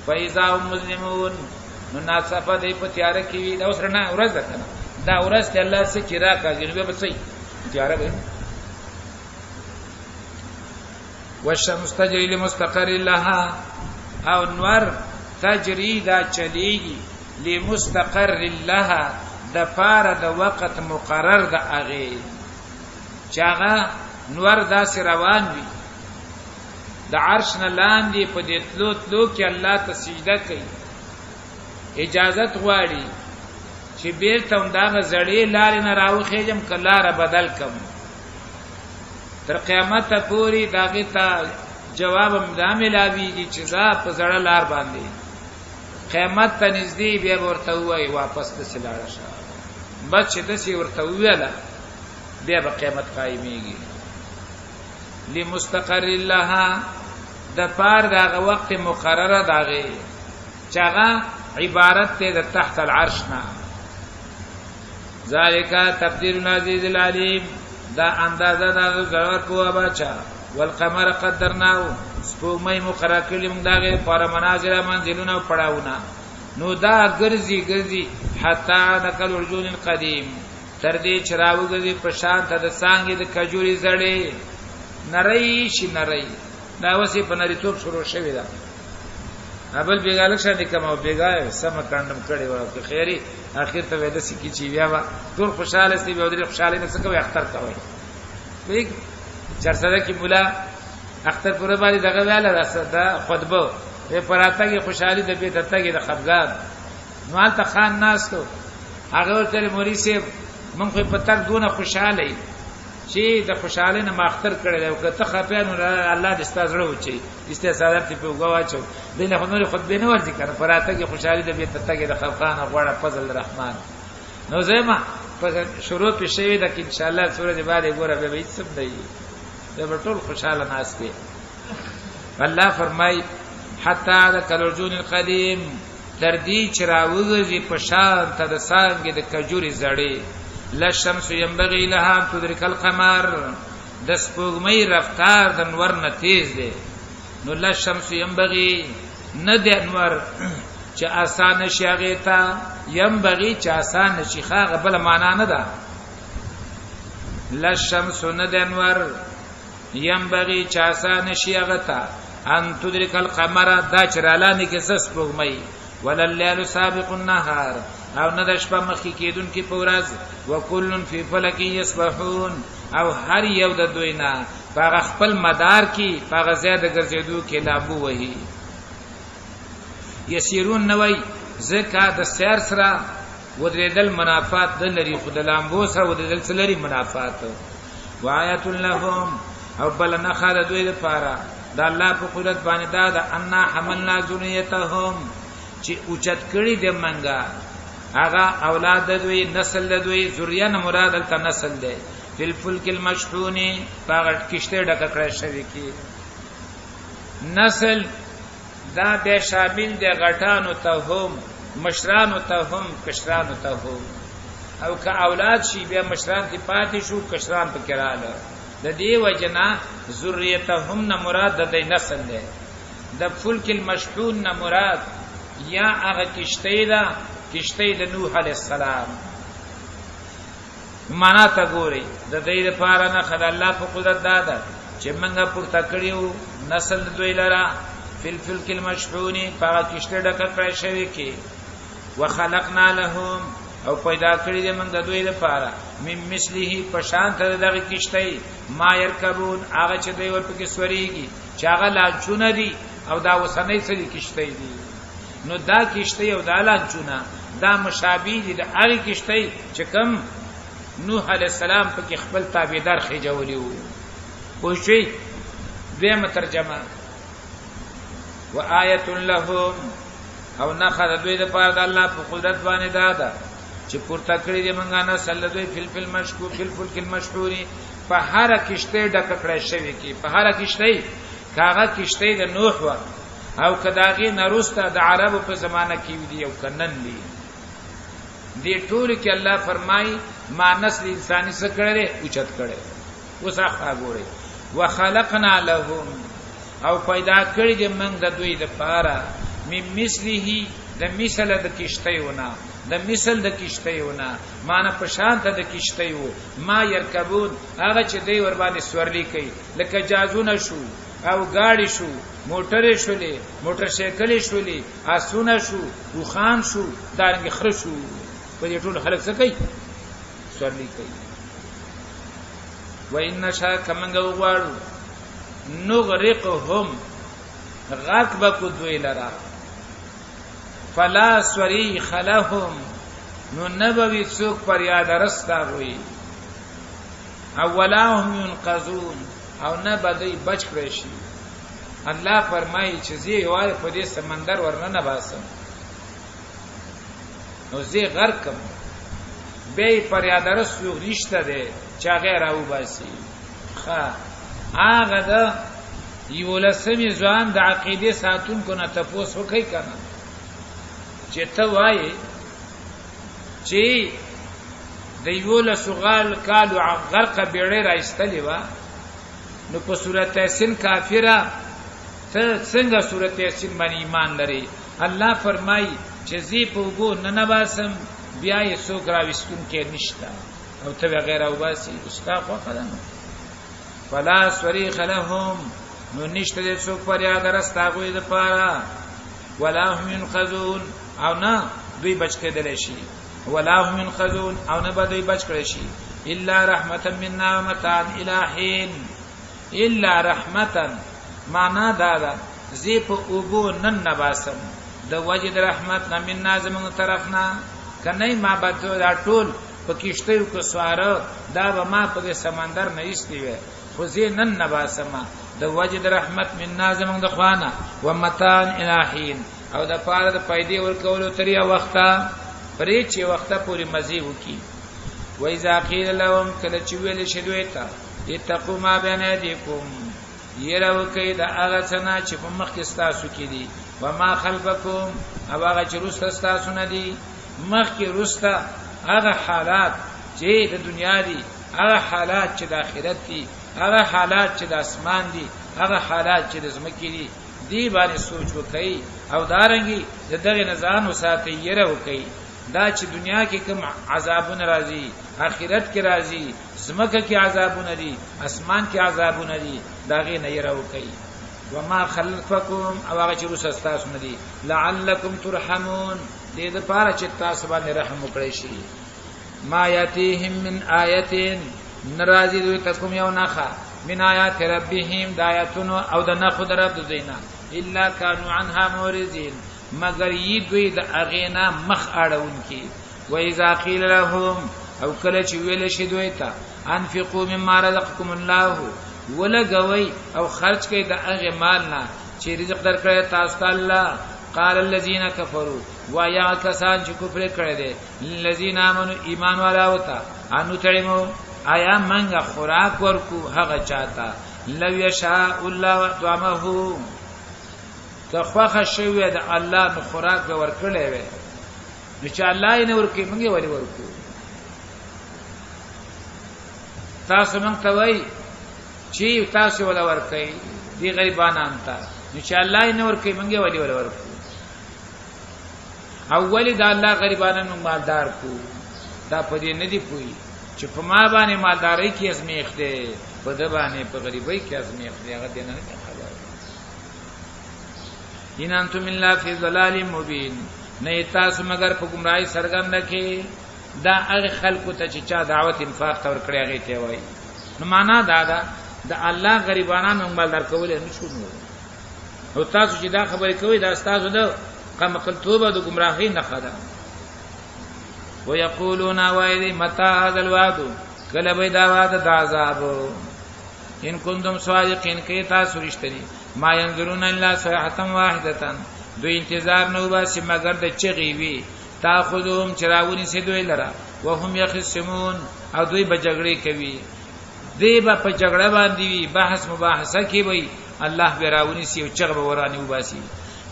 Speaker 1: فایذا مسلمون نو ناصفه دی په تیار کې وی دا اوس نه ورځ ده کنه دا ورځ ته الله سره چې راکا جنوبه به صحیح تیار به والشمس تجري لمستقر لها او نور تجري دا چلیږي لمستقر لها د پاره د وخت مقرر د اغه چاغه نور دا روان وي د عرش نه لاندې په دې تلو کې الله ته سجده کوي اجازت غواړي چې بیرته دغه زړې لارې نه راوخېجم کلاره بدل کم تر قیامت پورې داغه ته جواب امدا ملاويږي چې ځا په زړه لار باندې قیامت ته نږدې بیا ورته وای واپس د سلاړه شه بس چې د سی ورته ویاله بیا به قیامت قائميږي لمستقر لها د پار دغه وخت مقرره دغه چاغه عبارت ته د تحت العرش نه ذالک تقدیر العزیز العلیم دا اندازه د ضرورت په بچا والقمر قدرناه سپوږمۍ مقرره کړل موږ دغه پر منازل منزلونه پړاوونه نو دا ګرځي حتا نقل ورجون القدیم تر دې چراوګي په شان ته د سانګې د کجوري زړې نری شي نری دا وسی په نری توپ شروع شوی دا ابل بیګاله شاندې کوم بیګا سم کاندم کړي و خیری اخر ته وېد سکی چی بیا وا ټول خوشاله سي به درې خوشاله نه څه کوي اختر کوي بیگ چرسره کی مولا اختر پر باندې دغه ویاله راځه خطبه په پراته کې خوشحالي د بیت ته کې د خفګان نوال ته خان ناس ته هغه ورته موري سي مونږ په پتر دونه خوشاله چې د خوشاله نه ماختر کړي او که ته خپانو الله دې ستاسو وچی دې ساده په وګواچو دنه خنور خطبه نه ورځي کنه پراته کې خوشحالي د بیت ته کې د خفقان غوړه فضل الرحمن نو زما په شروع په شوی د ان شاء الله سورې بعد ګوره به هیڅ سم دی د ټول خوشاله ناس دی الله فرمای حتا د کلرجون القدیم تر دې چراوږي په شان ته د سانګې د کجوري زړې لا شمس ينبغي لها ان تدرك القمر د سپوږمۍ رفتار د انور نه تیز دی نو لا شمس ينبغي نه د انور چې آسان شي هغه ته ينبغي چې آسان شي هغه بل معنا نه ده لا شمس نه د انور ينبغي چې آسان شي هغه ته ان تدرك القمر دا چرالانه کې سپوږمۍ ولليل سابق النهار او نه د شپه مخکې کېدون کې پورز وکلن فی فلک یسبحون او هر یو د دوی نه په خپل مدار کې په زیاده ګرځېدو کې لامبو وهي یسیرون نوای زکه د سیر سره ودریدل منافات د لري خود لامبو سره ودریدل سره منافات وآیت لهم او بل نه خال دوی لپاره د الله په قدرت باندې دا د ان حملنا ذریتهم چې اوچت کړي د منګه هغه اولاد دوی نسل دوی ذریه نه مراد الته نسل دی فل فلک المشحون باغت کشته ډکه کړی شوی کی نسل دا به شامل دی غټانو ته هم مشرانو ته هم کشرانو ته هم او که اولاد شي بیا مشران تی پاتې شو کشران په کراله د دې وجنا ذریتهم نه مراد د دې نسل دی د فلک المشحون نه مراد یا هغه کشته ده کشته د نوح علی السلام معنا ته ګوري د دې لپاره نه خدای الله په قدرت دادا چې منګه پورته کړیو نسل دوی لرا فل فلک المشحون پاک کشته ډکه کړی شوی کی وخلقنا لهم او پیدا کړی دې موږ د دوی لپاره مم مثله پشان ته دغه کشته ما يرکبون هغه چې دوی ورپکې سوريږي چې هغه لانچونه دي او دا وسنۍ سړي کشته دي نو دا کشته او دا لانچونه دا مشابه دي د هغه کشته چې کوم نوح علی السلام په خپل تابعدار خېجولي وو پوښي دغه ترجمه وآیت لهم او نخذ دوی د پاره د الله په قدرت باندې دادا چې پورته کړی دی مونږه نه سل دوی فل مشکو فل المشحوري په هر کشته ډک کړی شوی کی په هر کشته کاغه کشته د نوح و او کداغي نروسته د عربو په زمانہ کې دی او کنن دی دې ټول کې الله فرمای ما نسل انساني څخه کړي اوچت کړي وسخه غوري وخلقنا لهم او پیدا کړی د موږ د دوی د پاره مم مثله د مثل د کشتیونه د مثل د کشتیونه معنا پشان ته د کشتیو ما يرکبون هغه چې دوی ور باندې سورلی کوي لکه جازونه شو او گاڑی شو موټر شولې موټر سایکل شولې اسونه شو وخان شو دارنګ خر شو په دې ټول خلک څه کوي سورلی کوي و ان شاء کمنګ وغواړو نغرقهم غرق بکو دوی لرا فلا صریخ لهم نو نبوی څوک پر یاد رستا وي اولهم ينقذون او نه بدی بچ کړی شي الله فرمایي چې زی وای په دې سمندر ورننه باسم نو زی غرقم به پر یاد رسو رښتا ده چا غیر او باسي ښا هغه د یو لسمې ځوان د عقیده ساتون کو نه تاسو کوي کنه چې ته وایي چې د یو لسغال کالو غرق بیړې راځتلی و نو په سورته یاسین کافره ته څنګه سورته یاسین باندې ایمان لري الله فرمایي چې زی په وګو نه نباسم بیا یې څوک راوستون کې نشتا او ته غیر او باسي استاد خو خدانه فلا صریخ لهم نو نشته دې څوک پر یاد راستاغوي د پاره ولا هم ينقذون او نه دوی بچ کېدل شي ولا هم ينقذون او نه به دوی بچ کړي شي الا رحمتا منا ومتاع الى حين الا رحمتا معنا دا زی په اوبو نن نباسم د وجد رحمت نه منا زموږ طرفنا کنه ما به دا ټول په کیشته یو کو سواره دا به ما په سمندر نه ایستي وي خو زی نن نباسم د وجد رحمت منا زموږ د خوانه ومتاع الى حين او د پاره د پیدې ورکولو تریا وخته پرې چې وخته پوری مزي وکي و اذا قيل لهم کله چې ویل شدوي تا اتقوا ما بين ايديكم يرو کې د هغه څنګه چې په مخ کې تاسو کې دي و ما خلفکم او هغه چې رسته تاسو نه دي مخ کې رسته هغه حالات چې د دنیا دي هغه حالات چې د آخرت دي هغه حالات چې د اسمان دي هغه حالات چې د زمکې دي دی باندې سوچ وکړي او دارنګي د دغه نزان وساتي یره وکړي دا چې دنیا کې کوم عذابونه راځي آخرت کې راځي زمکه کې عذابونه دي اسمان کې عذابونه دي داغه نه یره وکړي وما خلقکم او هغه چې رسستاس مدي لعلکم ترحمون دې د پاره چې تاسو باندې رحم وکړي شي ما یاتیهم من آیه ناراضی دوی تکم یو نخا من آیات ربهم دایتون او د نخو در رب دینا الا كانوا عنها مورزین مگر ی دوی د اغینا مخ اړون کی و اذا قیل لهم او کله چې ویل شي دوی ته انفقوا مما رزقكم الله ولګوي او خرج کړئ د هغه مال نه چې رزق درکړی تاسو ته الله قال الذين كفروا ويا کسان چې کفر کړی دي الذين امنوا ایمان والا وتا انو تړمو آیا منګه خوراک ورکو هغه چاته لو یشاء الله طعمه که خوخه شوی د الله نو خوراک به ورکړی وي نو چې الله یې نه ورکړي منګه ولی ورکو تاسو مونږ ته وای چې تاسو ولا ورکړي دی غریبانان ته نو چې الله یې نه ورکړي منګه ولی ورکو اولی دا الله غریبانو مالدار کو دا پدې نه دی پوي چې په ما باندې مالداري کې ازمیخ ده په د باندې په غریبۍ کې ازمیخ ده هغه دینه نه خبر ان انتم الا فی ضلال مبین نه تاسو مگر په گمراهی سرګند کې دا هغه خلکو ته چې چا دعوت انفاق تور کړی هغه ته وای نو معنا دا ده د الله غریبانو مالدار کول نه شو نو او تاسو چې دا خبرې کوي دا تاسو د قمقل توبه د گمراهی نه خدا ويقولون وایذ متى هذا الوعد کله به دا وعده د عذاب ان کنتم صادقین کې تاسو رښتینی ما ينظرون الا صيحه واحده دوی انتظار نو باسي مگر د چغي وي تاخذهم چراونی سي دوی لرا وهم يخصمون او دوی بجګړې کوي دی با په جګړه باندې وي بحث مباحثه کوي وي الله براونی سي او چغ به ورانی وباسي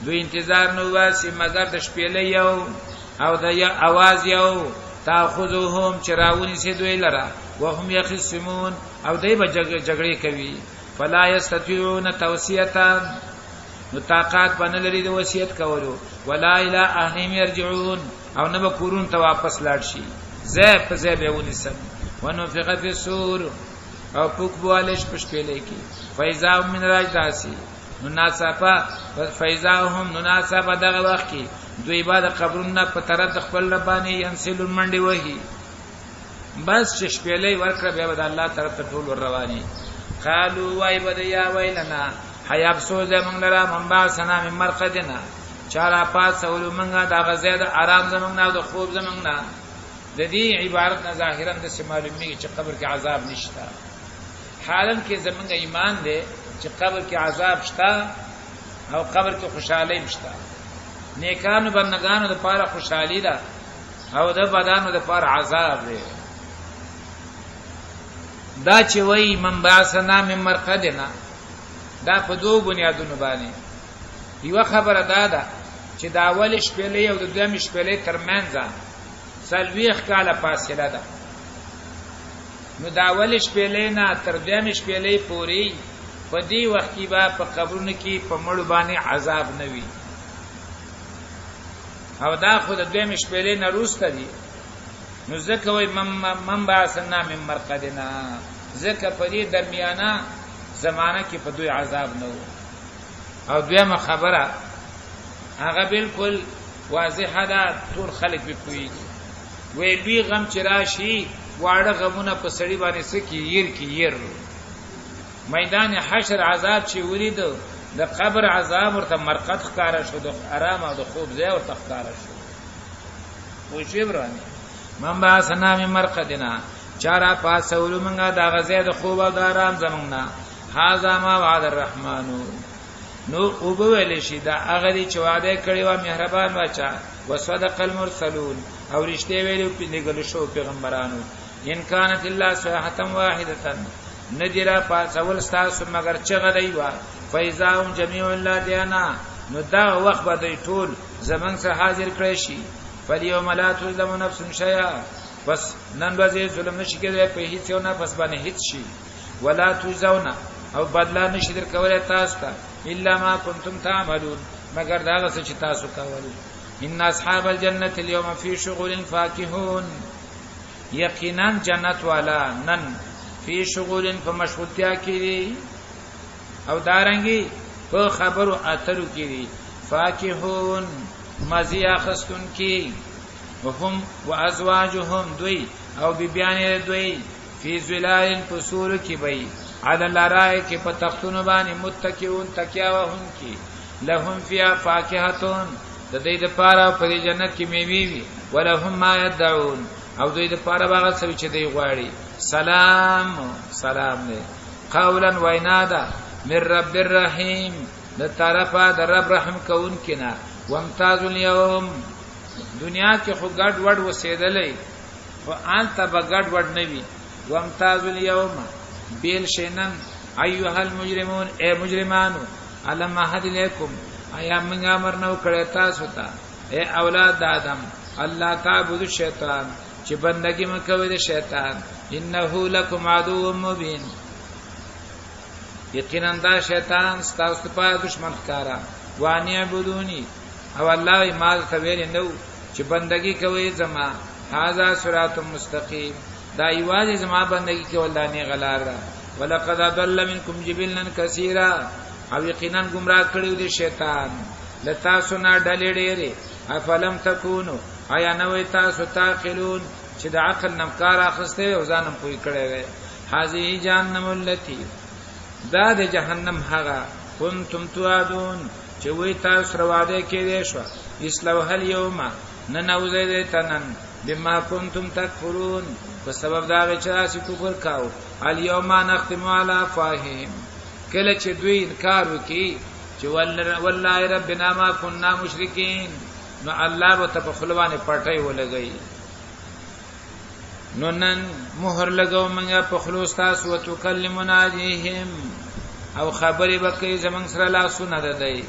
Speaker 1: دوی انتظار نو باسي مگر د شپېلې یو او د یا आवाज یو تاخذهم چراونی سي دوی لرا وهم يخصمون او دوی بجګړې کوي فلا يستطيعون توصيه نو طاقت باندې لري د وصیت کولو ولا الى اهلهم يرجعون او نه به کورون ته واپس لاړ شي زه په زه به ونیسم ونفخ في الصور او پوک بوالش پشپېلې کې فایزا من راجداسي نو ناصفه فایزا هم نو ناصفه دغه وخت کې دوی بعد قبرونه په طرف خپل ربانی ينسل منډي وਹੀ بس شپېلې ورکړه به د الله طرف ته ټول رواني قالوا وای بدیا ویلنا حیاب سوز منگ لرا منبع سنا من مرقدنا چارا پاس سولو منگا دا غزید آرام زمنگنا دا خوب زمنگنا دا دی عبارتنا ظاہرا دا سی معلومی چه قبر کی عذاب نشتا حالا که زمنگا ایمان دے چه قبر کی عذاب شتا او قبر کی خوشحالی مشتا نیکانو بندگانو دا پارا خوشحالی دا او دا بدانو دا پارا عذاب دے دا چه وی منبع سنا من مرقدنا دا په دوه بنیادونو باندې یو خبره ده چې دا اول شپېلې او د دویم شپېلې ترمنځ سلويخ کاله فاصله ده نو دا اول شپېلې نه تر دویم شپېلې پورې په دې وخت کې به په قبرونو کې په مړو باندې عذاب نه وي او دا خو د دویم شپېلې نه روسته دي نو ځکه وای من باسنا من مرقدنا ځکه په دې درمیانه زمانہ کې په دوی عذاب نه وو او دویمه خبره هغه بالکل واضحه ده ټول خلک به کوي وی لوی غم چې راشي واړه غمونه په سړی باندې سکی ير میدان حشر عذاب چې ولید د قبر عذاب ورته مرقد ښکارا شو د آرام او د خوب ځای ورته ښکارا شو خو شبرانی من باسنا من مرقدنا چارا پاسولو منګه دا غزه د خوب او د آرام زمنګنا هاذا ما وعد الرحمن نو او به ویل شي دا هغه دی چې وعده کړی و مهربان بچا وصدق المرسلون او رښتیا ویلو په نګل شو پیغمبرانو ان كانت الا صيحه واحده ندیرا پاسول تاسو مگر چغه دی وا فیزاهم جميع الله دیانا نو دا وخت به ټول زمنګ سره حاضر کړی شي فاليوم لا تظلم نفس شيئا بس نن ورځې ظلم نشي کېدای په هیڅ یو نه پس باندې هیڅ شي ولا تجزون او بدلا نشي در کولای تاسو ته الا ما كنتم تعملون مگر دا څه چې تاسو کول. ان اصحاب الجنه اليوم في شغل فاكهون یقینا جنت والا نن فی شغل فمشغولتیا کی او دارنګي په خبرو اترو کی فاكهون مزیا خستون کی وهم وازواجهم دوی او بیبیان دوی فی ظلال فسور کی بی علی الارائک په تختونو باندې متکئون تکیا وهم کی لهم فیها فاکهتون د دې لپاره په جنت کې میوه وي ولهم ما يدعون او دوی لپاره هغه څه چې دی غواړي. سلام دې قولا وینادا من رب الرحیم د طرفه د رب رحم کون کنا وامتاز اليوم دنیا کې خو ګډ وډ وسیدلې او ان ته بغډ وډ نوي وامتاز اليوم بیل شینن ایها المجرمون اے مجرمانو علم احد الیکم ایا موږ امر نو کړی تاسو ته اے اولاد آدم الله تعبد الشیطان چې بندگی مکوئ د شیطان انه لکم عدو مبین یقینا دا شیطان ستاسو په دشمن ښکارا وانی عبدونی او الله ما ته ویل نو چې بندگی کوي زما هاذا صراط مستقیم دا ایواز زما بندگی کول دانی غلار را ولقد ضل منکم جبلا کثیرا او یقینا گمراه کړیو دي شیطان لتا سنا ډلې ډېرې افلم تکونو آیا نو تاسو تعقلون چې د عقل نمکار اخسته او ځانم پوي کړی وي هذه جهنم التي دا د جهنم هغه کنتم توعدون چې وې تاسو رواده کې دي شو اسلام هل یوم ننوزه دې تنن بما کنتم تکفرون په سبب دا چې تاسو کفر کاو الیوم نختم علی افواههم کله چې دوی انکار وکي چې والله ربنا ما كنا مشرکین نو الله وت په خلوانه پټي ولګي نو نن مہر لګاو منګه په خلوص تاسو وتکلمنا علیهم او خبرې وکي زمنګ سره لا سونه ده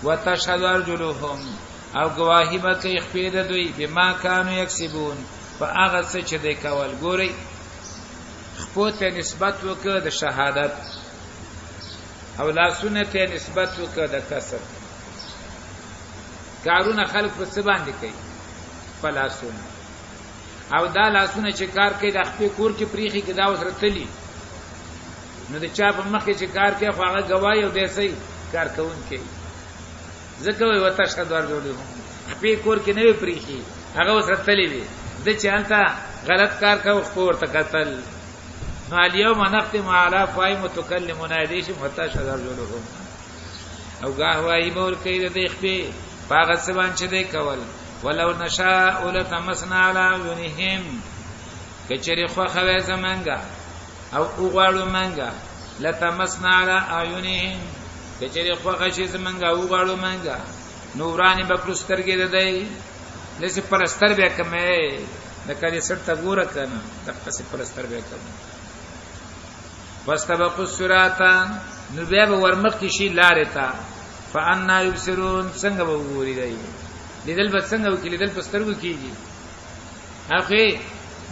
Speaker 1: وتشهد ارجلهم او گواہی وکي خپې ده دوی بما كانوا یکسبون فاغه څه چې دوی کول ګوري خپل ته نسبت وکړه د شهادت او لا سنت نسبت وکړه د کسب کارونه خلق په څه باندې کوي فلاسونه او دا لاسونه چې کار کوي د خپل کور کې پریخي کې دا وسره تلی نو د چا په مخ کې چې کار کوي خو هغه گواہی او دیسي کار کوون کوي ځکه وي وته شادوار جوړو خپل کور کې نه پریخي هغه وسره تلی وي د چانتا غلط کار کوي خو ورته قتل نو اليوم نختم على فاي متكلمون ايديش متا شادوار جوړو او گواہی مول کوي د خپل باغ سبان چې دی کول ولو نشاء لتمسنا على عيونهم کچری خو خوي زمنګا او وګړو منګا لتمسنا على عيونهم کچری خو غشي زمنګا او وګړو منګا نورانی بکرسترګې ددای لسی پرستر به کمه د کړي سټه ګوره کنه د پسې پرستر به کمه واستبقوا الصراط نو بیا ورمخ کی شي لارتا فانا يبصرون څنګه وګوري دی لیدل به څنګه وکړي لیدل پسترګو کیږي هغه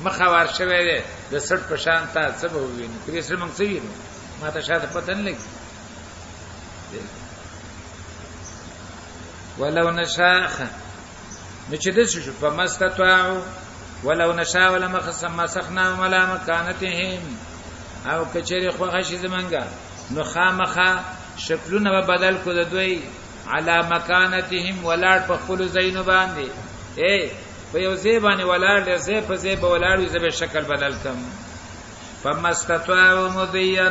Speaker 1: مخاور شوه دی د سټ په شان تا څه به ویني کړي سره موږ څه وینو ما ته شاته پته نه لګي ولو نشاء نو چې د شو په مستطاعو ولو نشاء ولما مسخنا ولا مكانتهم او کچری خو غشي زمنګا نو خامخه شکلونه به بدل کو د دوی علی مکانتهم ولاد په خپل زینو باندې په یو ځای باندې ولاد ځای په ځای به ولاد زبه شکل بدل کم فمستطاعوا مضيا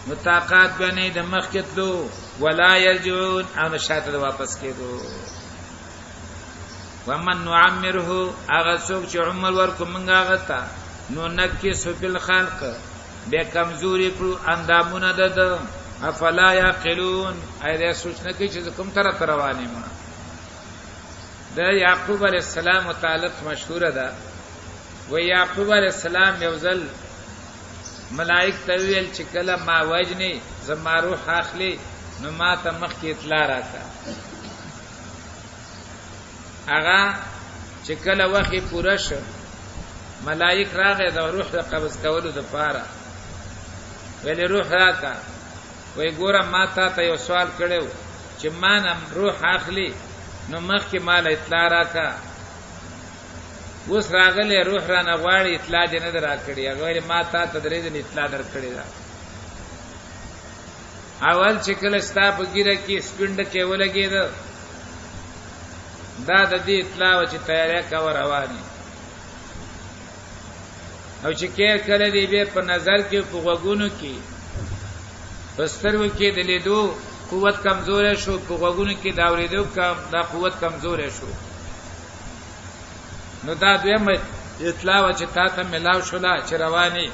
Speaker 1: متاقات بني د مخکتلو ولا يرجعون او نشاته واپس کېدو ومن نعمره اغه څوک چې عمر ورکو منګه غتا نو نکي سبل خلق به کمزوري کړو اندامونه ده افلا يعقلون اې سوچ نه کوي چې کوم طرف روانه ما د يعقوب عليه السلام متعلق مشهور ده و يعقوب عليه السلام یو ځل ملائک ته ویل چې کله ما وجني زما روح اخلي نو ما ته مخ کې اطلاع راکړه هغه چې کله وخت پوره شو ملائک راغی د روح د قبض کولو لپاره ویل روح راکا وای ګوره ما ته یو سوال کړو چې ما نم روح اخلي نو مخکې مال اطلاع راکا اوس راغله روح را نه غواړي اطلاع دې نه درکړي هغه ما ته تدریج اطلاع درکړي دا اول چې کله ستا په ګیره کې سپینډ کې ولګید دا د دې اطلاع چې تیارې کا رواني او چې کله دې به په نظر کې په غوګونو کې پسترو کې د لیدو قوت کمزور شو په غوګونو کې دا ورېدو دا قوت کمزور شو نو دا دویم اطلاع چې تا ته ملاو شولا چې رواني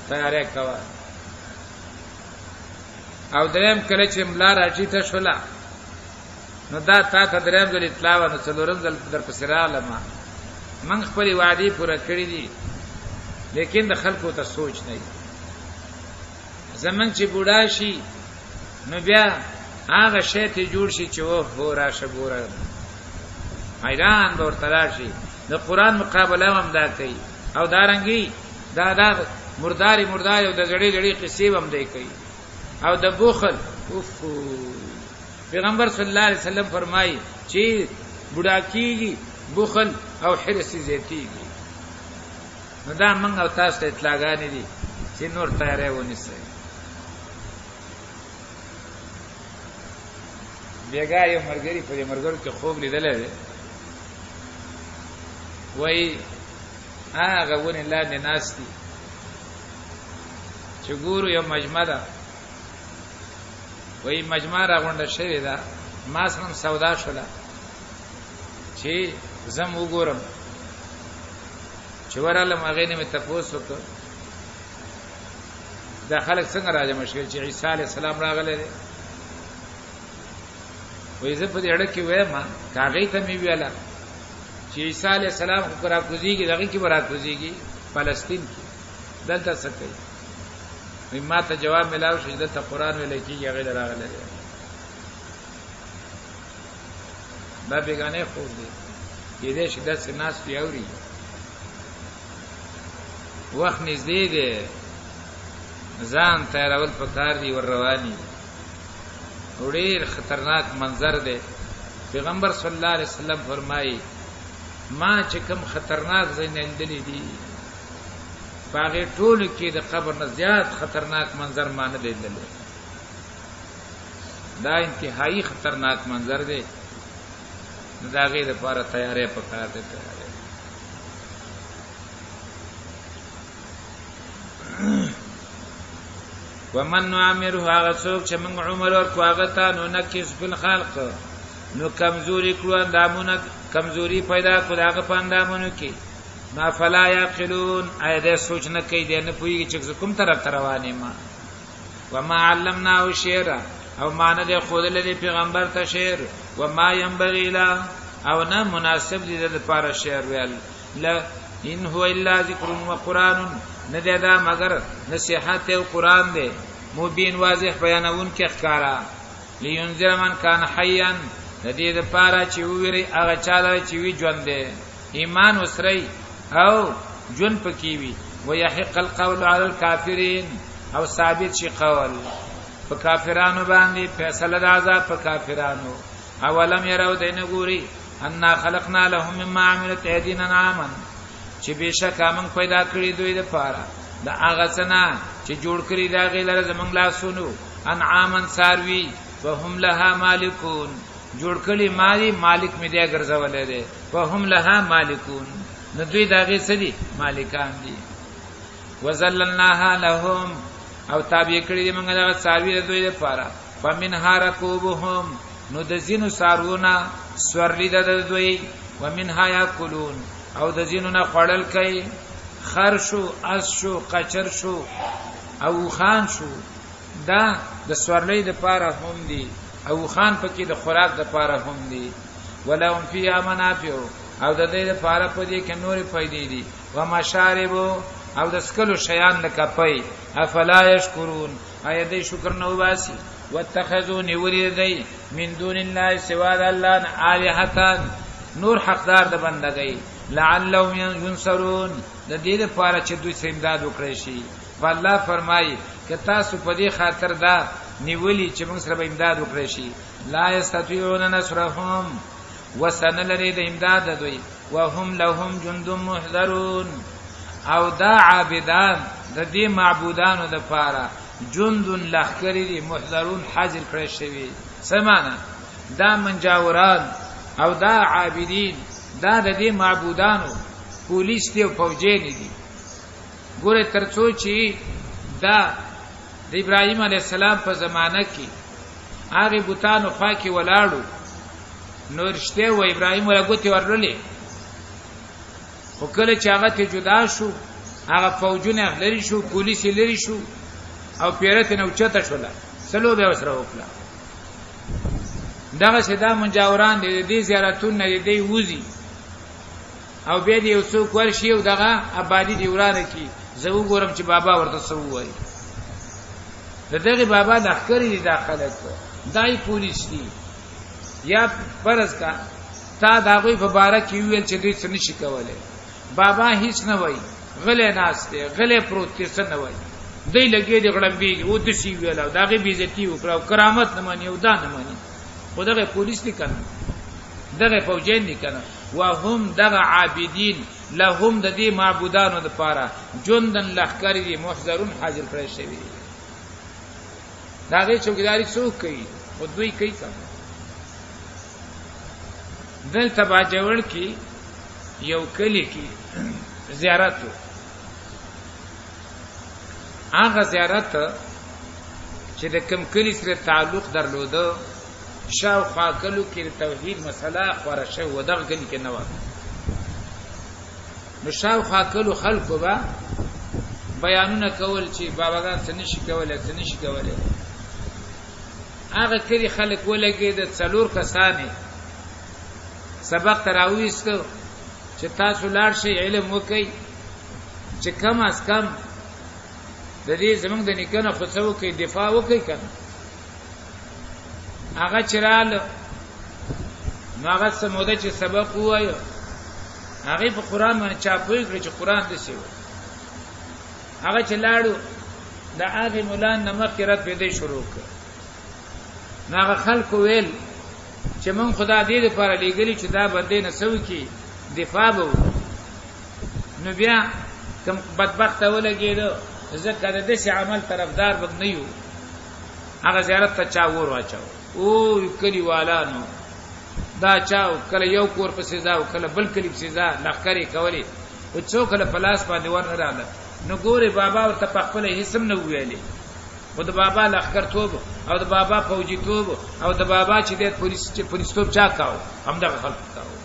Speaker 1: تیارې کا او دریم کله چې ملا راځي ته شولا نو دا تا ته دریم ځل اطلاع و نو څلورم ځل در پسې راغلم من خپل وعده پوره کړې دي لیکن د خلکو ته سوچ نه زمون چې بوډا شي نو بیا هغه شی ته جوړ شي چې و راشه ګوره حیران به ورته راشي د قرآن مقابله هم دا کوي او دارنګي دا مرداري او د زړې قصې هم دی کوي او د بخل پیغمبر صلی الله علیه وسلم فرمایي چې بوډا کیږي بخل او حرص زیاتیږي نو دا موږ او تاسو ته اطلاعګانې دي چې نور تیارې ونیسئ بیګا یو مرګري په مرګرو کې خوب لیدل دی وای هغه ونه لاندې ناشتي چې ګورو یو مجمع ده وای مجمع راغونډه شوې ده ما سره سودا شوله چې زم وګورم چې ورالم هغه نه مې تاسو وکړ دا خلک څنګه راځي مشکل چې عیسی علی السلام راغله وای زه په دې اړه کې وایم کاغې ته مې ویاله چې عیسی علی السلام خو را کوزيږي دغه کې برا کوزيږي فلسطین کې دلته څه کوي وای ما ته جواب ملاو شو چې د قرآن ویل کېږي هغه راغله دا بیگانه خو دې دې چې د سناس پیاوري وخت نږدې دی ځان تیارول پکار دی ور رواني ډېر خطرناک منظر دی پیغمبر صلی الله علیه وسلم فرمایي ما چې کوم خطرناک زینندلې دي باغې ټول کې د قبر نه زیات خطرناک منظر مان دی لیدل دا انتهایی خطرناک منظر دی دا غي د لپاره تیارې پکار دی تیارې ومن نعمره هغه څوک چې موږ عمر ورکو هغه ته نو نکس فل خلق نو کمزوري کړو اندامونه کمزوري پیدا کړو هغه پاندامونو کې ما فلا يعقلون اېدا سوچ نه کوي دې نه پوي چې کوم طرف روانه ما وما علمناه شعرا او معنی دې خود له پیغمبر ته شعر وما ينبغي له او نه مناسب دې د لپاره شعر ویل لا ان هو الا ذکر وقران نه دا مگر نصيحت او قران دی مبین واضح بیانون کې ښکارا لینذر من کان حیا د دې لپاره چې ویری هغه چاله چې وی ژوند دی ایمان وسري او جون پکې وي ويحق القول على الكافرين او ثابت شي قول په کافرانو باندې فیصله د عذاب په کافرانو اولم يروا دین ګوري ان خلقنا لهم مما عملت ايدينا نعما چې بشک امن پیدا کړی دوی د پاره د هغه څنګه چې جوړ کړی دا غیلره زمنګ لاسونو انعامن ساروی وهم لها مالکون جوړ کړی مالی مالک می دی ګرځولې دي وهم لها مالکون نو دوی دا غي سدي مالکان دي وذللناها لهم او تابع کړی دی موږ دا ساروی دوی د پاره فمنها ركوبهم نو د زینو سارونه سورلی د دوی ومنها یاکلون او د زینو نه خړل کوي خرشو اسشو قچر شو او خان شو دا د سورلی د پاره هم دي او خان پکې د خوراک د پاره هم دي ولهم فی منافع او د دې لپاره په دې کې نور فائدې دي و مشارب او د سکلو شیان لکه پي افلا یشکرون ایا دې شکر نه واسي واتخذوا نوریدای من دون الله سوا الله الہتان نور حقدار د بندګۍ لعلهم ينصرون د دې لپاره چې دوی سمداد وکړي شي والله فرمایي که تاسو په دې خاطر دا نیولې چې موږ سره به امداد وکړي شي لا یستطيعون نصرهم وسنلری د امداد دوی وهم لهم جند محضرون او دا عابدان د دې معبودانو د پاره جند لخکری دي محضرون حاضر کړی شوی سمانا دا منجاوران او دا عابدین دا د دې معبودانو پولیس دی او فوجین دي ګوره ترڅو چې دا د ابراهیم علی السلام په زمانہ کې هغه بوتانو خوا کې ولاړو نو رښتیا و ابراهیم ولا ګوتې ورلې خو کله چې هغه ته جدا شو هغه فوجونه لري شو پولیس لري شو او پیرته نو چته شولا سلو به وسره وکړه دغه سدا منجاوران دې زیارتونه دې وزي او به دې یو څوک ورشي او دغه آبادی دی ورانه کی زه وګورم چې بابا ورته سو وایي دغه بابا داخلي داخله دای پولیس دی یا فرض کا تا داغوی په بارا کې ویل چې دوی څه نشي کولای بابا هیڅ نه وایي غلې ناشته غلې پروت څه نه وایي دوی لګي دی غړمبي او د سی ویل او داغه بیزتی او کرامت نه مانی او دا نه مانی خدای پولیس دي کنه دغه فوجین دي کنه وهم دغه عابدین لهم د دې معبودانو د پاره جندن لخکری دي محضرون حاضر کړی شوی داغه چوکیداری څوک کوي او دوی کوي کنه دل تبا جوړ کی یو کلی کی زیارت هغه زیارت چې د کوم کلی سره تعلق درلوده شاوخوا کلو کې توحید مسله خورشه و دغه کلی کې نه و نو شاوخوا کلو خلکو با بیانونه کول چې باباګان څه نشي کولای څه نشي کولای هغه کلی خلک ولګي د څلور کسانې سبق تراويست چې تاسو لاړ شئ علم وکئ چې کم از کم د دې زمونږ د نیکنه خصو کې دفاع وکئ کنه هغه چرال نو هغه سموده چې سبق وایو هغه په قران باندې چاپوي کړ چې قران دې شي هغه چې لاړو د هغه مولا نمک رات به دې شروع کړ هغه خلکو ویل چې مون خدا دې لپاره لګلی چې دا باندې نسو کې دفاع وو نو بیا کوم بدبخت ولګیدو ځکه د دې عمل طرفدار بد نه یو هغه زیارت ته چا ور واچو او کلی والانو دا چاو کله یو کور په سزا او کله بل کلی په سزا لخرې کولی او څوک له پلاس باندې ور نه رااله نو ګوره بابا ورته په خپل هیڅم نه ویلي او د بابا لخر توب او د بابا فوجي توب او د بابا چې د پولیس توب چا کاو هم دغه خلک کاو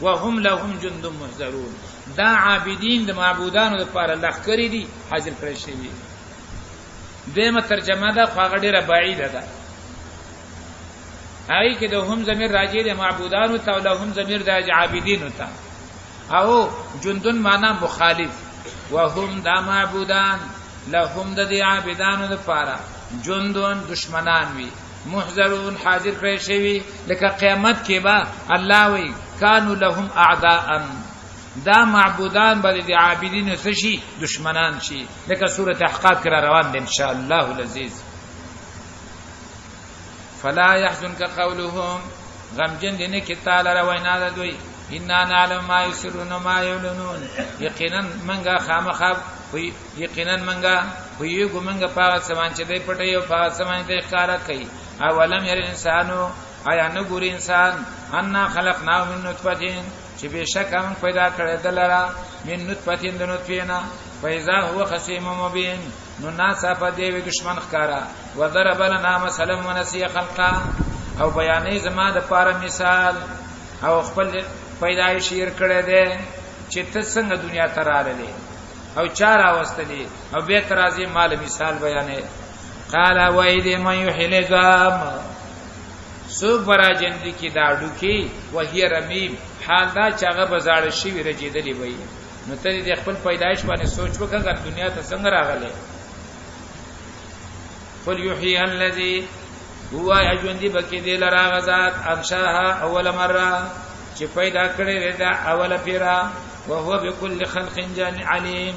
Speaker 1: وهم لهم جند محضرون دا عابدین د معبودانو لپاره لخرې دي حاضر کړی شي دمه ترجمه دا خو غډیره بعیده ده هغه کې د هم ضمیر راځي د معبودانو ته او لهم ضمیر د عابدین ته او جندن معنا مخالف وهم دا معبودان لهم د عابدانو لپاره جندون دشمنان وي محضرون حاضر کړی شي لکه قیامت کې با الله وی کانوا لهم اعداء دا معبودان بل دي عابدین سشي دشمنان شي لکه سوره احقاف کرا روان دي ان شاء الله العزيز فلا يحزنك قولهم غمجن دي کې تعالی روینا ده دوی ان نعلم ما يسرون ما يعلنون یقینا منګه خامخاب یقینا منګه وی ګمنګه پاغه سمان چې دی پټي او پاغه سمان دی ښکارا کوي اولم ير انسانو آیا نه ګوري انسان ان خلقنا من نطفه چې بشک هم پیدا کړی دلرا من نطفه د نطفه فاذا هو خصيم مبين نو ناسا په دې دشمن ښکارا وضرب لنا مثلا ونسي خلقا او بیانې زما د پاره مثال او خپل پیدایش یې کړی دی چې ته څنګه دنیا ته راغلی او چار واستلی او به ترازی مال مثال بیانې قال وایدی من یحیی العظام سو براجن دي کی داړو کی وهي رمیم حال دا چاغه بازار شي ورجیدلی وای نو ته دې خپل پیدایش باندې سوچ وکړه دنیا ته څنګه راغلی قل یحیی الذی هو اجوندی بکی دې لرا غزاد انشاها اول مره چې پیدا کړی دا اوله پیرا او هو بكل خلق علیم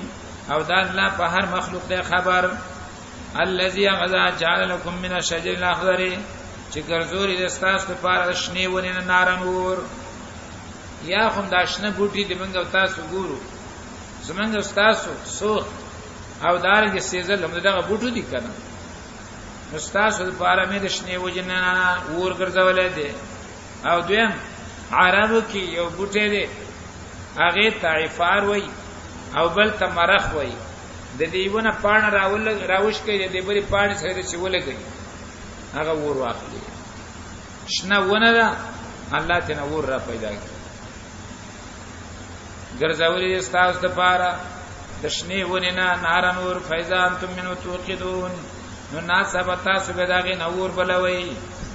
Speaker 1: او دا الله په هر مخلوق دی خبر الذي غذا جعل لكم من الشجر الاخضر چې ګرځوري د ستاسو لپاره شنه ونې نه نارنور یا هم دا شنه بوټي د منګو تاسو ګورو زمونږ تاسو سوخ او دارنګ سیزل هم دغه بوټو دي کنه نو تاسو لپاره مې د شنه وجنه ور ګرځولې دي او دویم عربو کې یو بوټي دی هغه تعفار وای او بل تمرخ وای د دیونه پاڼه راوش کوي د بری پاڼه سره چې ولګي هغه ور واخلي شنه ونه ده الله تعالی ور را پیدا کړي ګرځولې ستاسو لپاره د شنه ونه نه نارنور فیضان تم منو توقدون نو ناسبتا سبداغه نور بلوي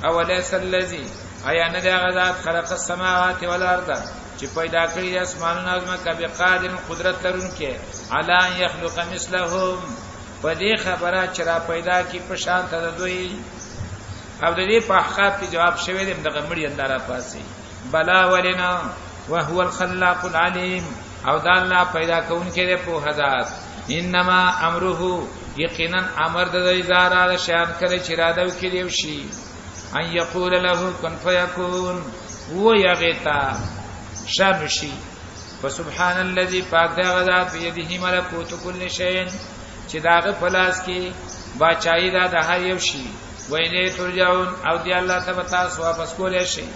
Speaker 1: اولیس الذی ایا نه دا غذات خلق السماوات والارض چې پیدا کړی د اسمانونو او زمکه به قادر قدرت لرونکي علی یخلق مثلهم په دې خبره چې را پیدا کی په شان ته دوی او د دې په حقیقت کې جواب شوی دی دغه مړی اندارا پاسي بلا ولنا وهو الخلاق العلیم او دا الله پیدا کوونکی دی په حضرت انما امره یقینا امر د اداره د شان کړي چې را دو کې دی شي ان یقول له کن فیکون هو یغتا شمشي فسبحان الذي پاک دا غذات بيده ملکوت كل شيء چې داغه پلاس کې باچای دا د هر یو شي وینه ترجعون او دی الله تبارک واپس کولې شي